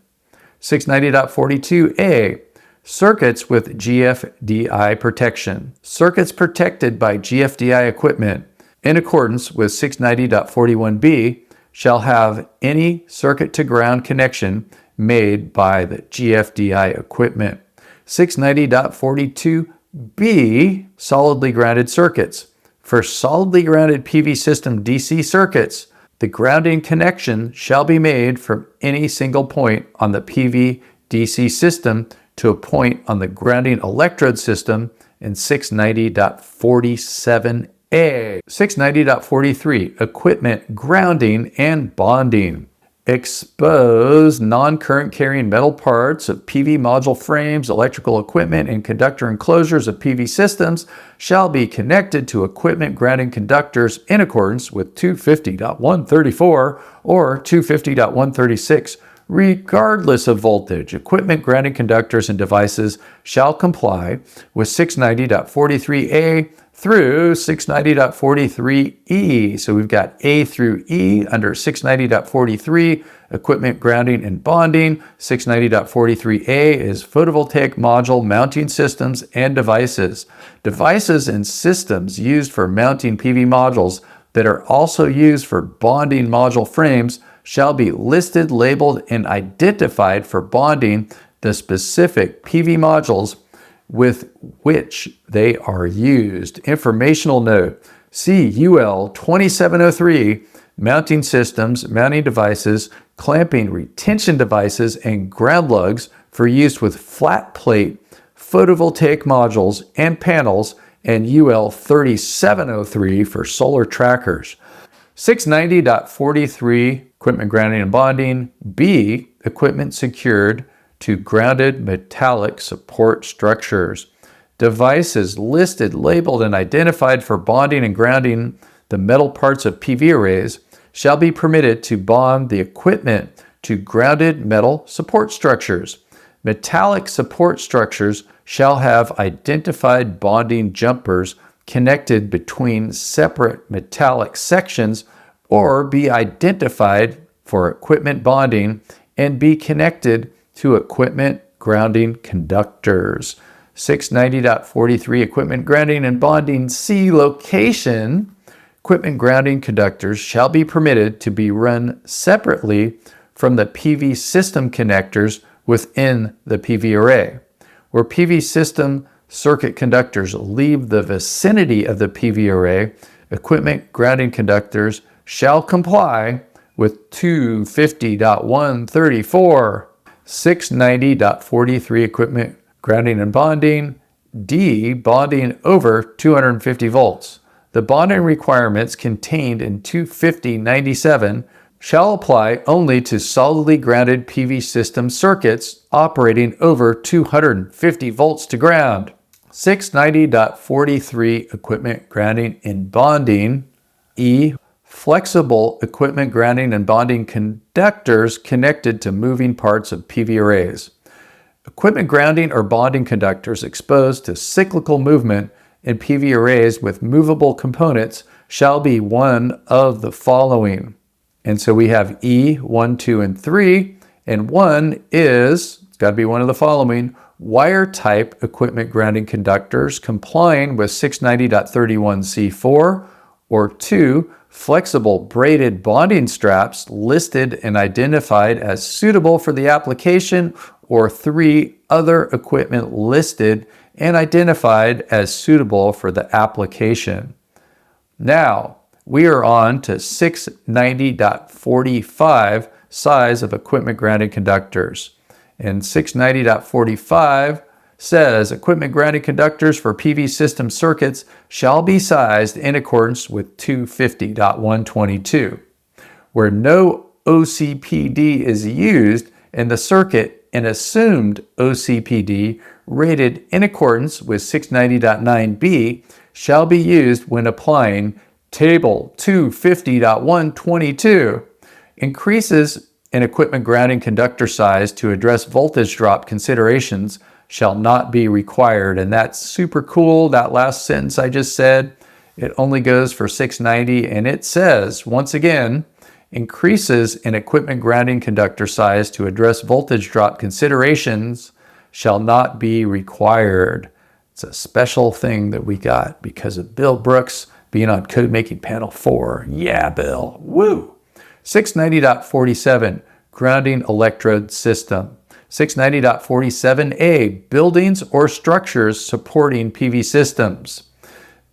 690.42a, circuits with GFDI protection. Circuits protected by GFDI equipment in accordance with 690.41b shall have any circuit to ground connection made by the GFDI equipment. 690.42b, solidly grounded circuits. For solidly grounded PV system DC circuits, the grounding connection shall be made from any single point on the PV DC system to a point on the grounding electrode system in 690.47a. 690.43, equipment grounding and bonding. Exposed non-current carrying metal parts of PV module frames, electrical equipment, and conductor enclosures of PV systems shall be connected to equipment grounding conductors in accordance with 250.134 or 250.136. Regardless of voltage, equipment grounding conductors and devices shall comply with 690.43a through 690.43e. So we've got A through E under 690.43, equipment grounding and bonding. 690.43a is photovoltaic module mounting systems and devices. Devices and systems used for mounting PV modules that are also used for bonding module frames shall be listed, labeled, and identified for bonding the specific PV modules with which they are used. Informational note: see UL 2703, mounting systems, mounting devices, clamping retention devices, and ground lugs for use with flat plate photovoltaic modules and panels, and UL 3703 for solar trackers. 690.43, equipment grounding and bonding. B, equipment secured to grounded metallic support structures. Devices listed, labeled, and identified for bonding and grounding the metal parts of PV arrays shall be permitted to bond the equipment to grounded metal support structures. Metallic support structures shall have identified bonding jumpers connected between separate metallic sections or be identified for equipment bonding and be connected to equipment grounding conductors. 690.43, equipment grounding and bonding. C, location. Equipment grounding conductors shall be permitted to be run separately from the PV system connectors within the PV array. Where PV system circuit conductors leave the vicinity of the PV array, equipment grounding conductors shall comply with 250.134. 690.43, equipment grounding and bonding. D, bonding over 250 volts. The bonding requirements contained in 250.97 shall apply only to solidly grounded PV system circuits operating over 250 volts to ground. 690.43, equipment grounding and bonding. E, flexible equipment grounding and bonding conductors connected to moving parts of PV arrays. Equipment grounding or bonding conductors exposed to cyclical movement in PV arrays with movable components shall be one of the following. And so we have E, 1, 2, and 3, and 1 is, it's got to be one of the following, wire type equipment grounding conductors complying with 690.31c4, or 2, flexible braided bonding straps listed and identified as suitable for the application, or 3, other equipment listed and identified as suitable for the application. Now, we are on to 690.45 size of equipment grounding conductors. And 690.45 says equipment grounding conductors for PV system circuits shall be sized in accordance with 250.122. Where no OCPD is used in the circuit, an assumed OCPD rated in accordance with 690.9b shall be used when applying Table 250.122. Increases in equipment grounding conductor size to address voltage drop considerations shall not be required. And that's super cool. That last sentence I just said, it only goes for 690, and it says, once again, increases in equipment grounding conductor size to address voltage drop considerations shall not be required. It's a special thing that we got because of Bill Brooks being on Code Making Panel 4. Yeah, Bill. Woo! 690.47, grounding electrode system. 690.47a, buildings or structures supporting PV systems.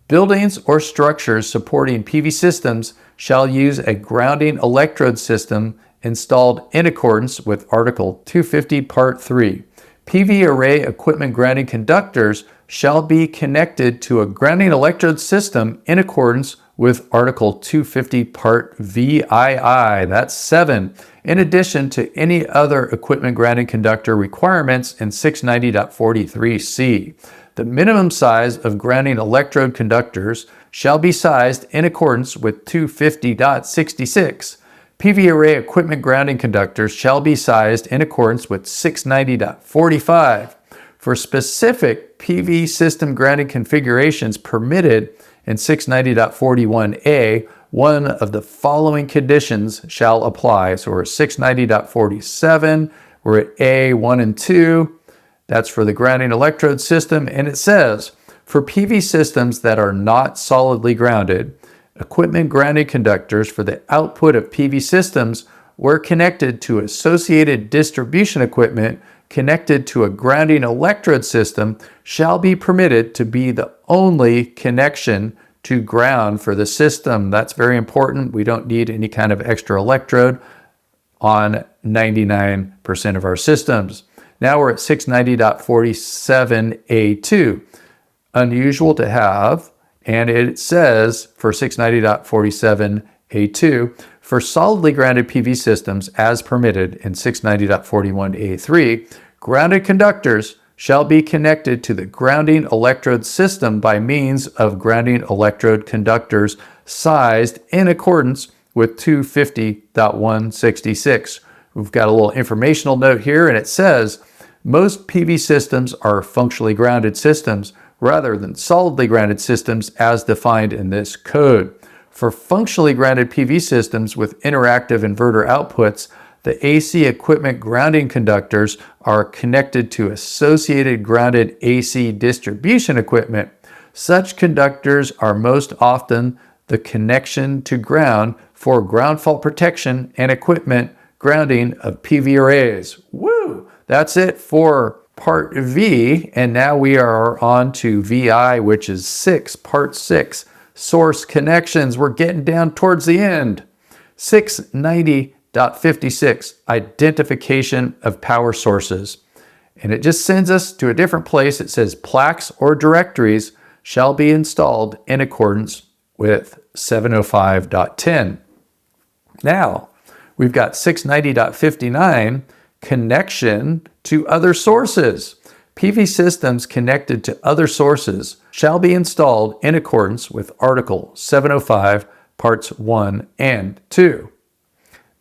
Buildings or structures supporting PV systems shall use a grounding electrode system installed in accordance with Article 250, Part 3. PV array equipment grounding conductors shall be connected to a grounding electrode system in accordance with Article 250, Part VII, that's 7, in addition to any other equipment grounding conductor requirements in 690.43c. The minimum size of grounding electrode conductors shall be sized in accordance with 250.66. PV array equipment grounding conductors shall be sized in accordance with 690.45. For specific PV system grounding configurations permitted in 690.41a, one of the following conditions shall apply. So we're at 690.47, we're at A, 1, and 2. That's for the grounding electrode system, and it says, for PV systems that are not solidly grounded, equipment grounding conductors for the output of PV systems were connected to associated distribution equipment connected to a grounding electrode system shall be permitted to be the only connection to ground for the system. That's very important. We don't need any kind of extra electrode on 99% of our systems. Now we're at 690.47a2. Unusual to have, and it says for 690.47a2, for solidly grounded PV systems as permitted in 690.41a3, grounded conductors shall be connected to the grounding electrode system by means of grounding electrode conductors sized in accordance with 250.166. We've got a little informational note here, and it says, most PV systems are functionally grounded systems rather than solidly grounded systems as defined in this code. For functionally grounded PV systems with interactive inverter outputs, the AC equipment grounding conductors are connected to associated grounded AC distribution equipment. Such conductors are most often the connection to ground for ground fault protection and equipment grounding of PV arrays. Woo! That's it for Part V, and now we are on to VI, which is 6, Part 6, Source Connections. We're getting down towards the end. 690.56, Identification of Power Sources. And it just sends us to a different place. It says plaques or directories shall be installed in accordance with 705.10. Now, we've got 690.59, Connection to other sources. PV systems connected to other sources shall be installed in accordance with Article 705, parts 1 and 2.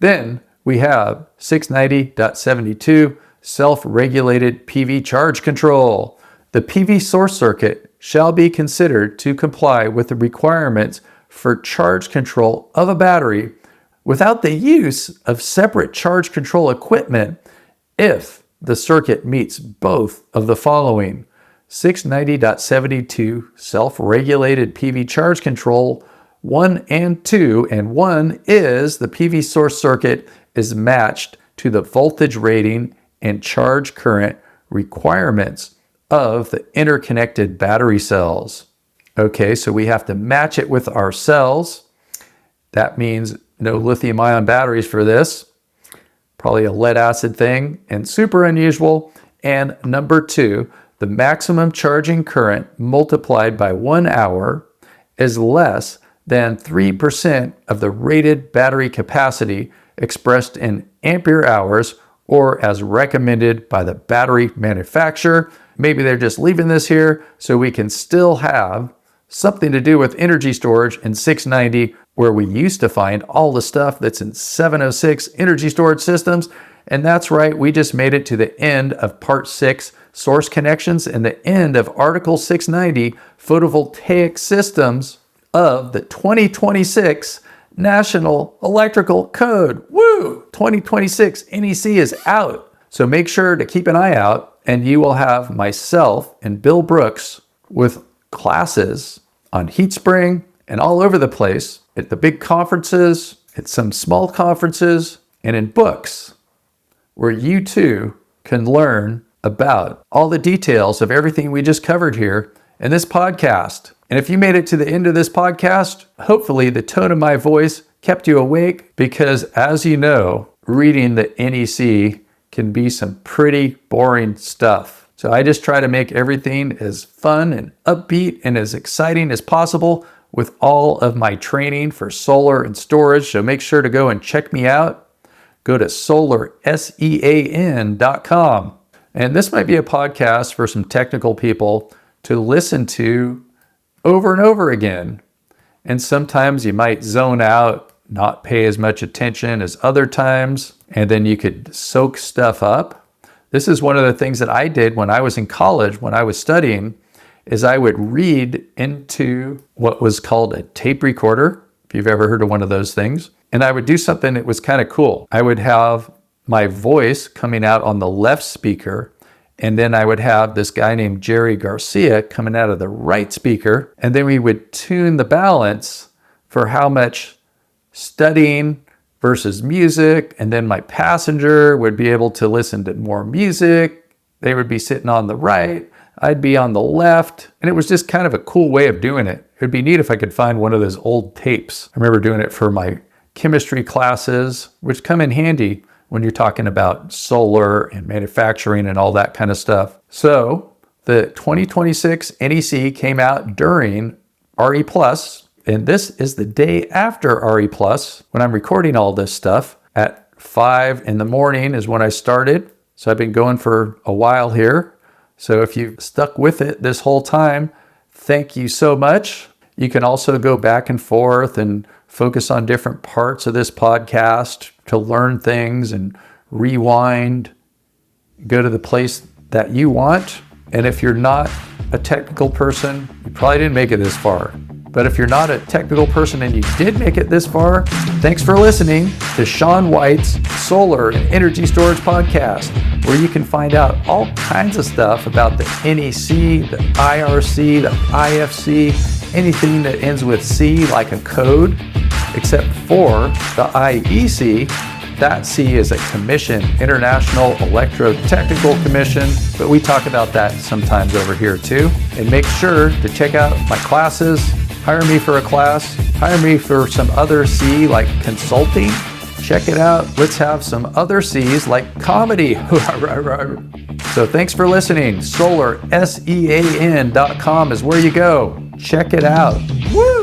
Then we have 690.72 self-regulated PV charge control. The PV source circuit shall be considered to comply with the requirements for charge control of a battery without the use of separate charge control equipment if the circuit meets both of the following. 690.72 self-regulated PV charge control 1 and 2, and 1 is the PV source circuit is matched to the voltage rating and charge current requirements of the interconnected battery cells. Okay, so we have to match it with our cells. That means no lithium-ion batteries for this. Probably a lead acid thing, and super unusual. And number 2, the maximum charging current multiplied by 1 hour is less than 3% of the rated battery capacity expressed in ampere hours or as recommended by the battery manufacturer. Maybe they're just leaving this here so we can still have something to do with energy storage in 690, where we used to find all the stuff that's in 706 energy storage systems. And that's right, we just made it to the end of part 6, source connections, and the end of Article 690, photovoltaic systems of the 2026 National Electrical Code. Woo! 2026 NEC is out. So make sure to keep an eye out, and you will have myself and Bill Brooks with classes on heat spring and all over the place at the big conferences, at some small conferences, and in books where you too can learn about all the details of everything we just covered here in this podcast. And if you made it to the end of this podcast, hopefully the tone of my voice kept you awake, because as you know, reading the NEC can be some pretty boring stuff. So I just try to make everything as fun and upbeat and as exciting as possible with all of my training for solar and storage. So make sure to go and check me out. Go to SolarSEAN.com. And this might be a podcast for some technical people to listen to over and over again. And sometimes you might zone out, not pay as much attention as other times, and then you could soak stuff up. This is one of the things that I did when I was in college, when I was studying, is I would read into what was called a tape recorder, if you've ever heard of one of those things. And I would do something that was kind of cool. I would have my voice coming out on the left speaker, and then I would have this guy named Jerry Garcia coming out of the right speaker. And then we would tune the balance for how much studying versus music. And then my passenger would be able to listen to more music. They would be sitting on the right. I'd be on the left. And it was just kind of a cool way of doing it. It'd be neat if I could find one of those old tapes. I remember doing it for my chemistry classes, which come in handy when you're talking about solar and manufacturing and all that kind of stuff. So the 2026 NEC came out during RE+, and this is the day after RE+. When I'm recording all this stuff at 5 in the morning is when I started. So I've been going for a while here. So if you've stuck with it this whole time, thank you so much. You can also go back and forth and focus on different parts of this podcast to learn things and rewind, go to the place that you want. And if you're not a technical person, you probably didn't make it this far. But if you're not a technical person and you did make it this far, thanks for listening to Shawn White's Solar and Energy Storage Podcast, where you can find out all kinds of stuff about the NEC, the IRC, the IFC, anything that ends with C like a code, except for the IEC. That C is a commission, International Electrotechnical Commission, but we talk about that sometimes over here too. And make sure to check out my classes. Hire me for a class. Hire me for some other C like consulting. Check it out. Let's have some other C's like comedy. So thanks for listening. SolarSEAN.com is where you go. Check it out. Woo!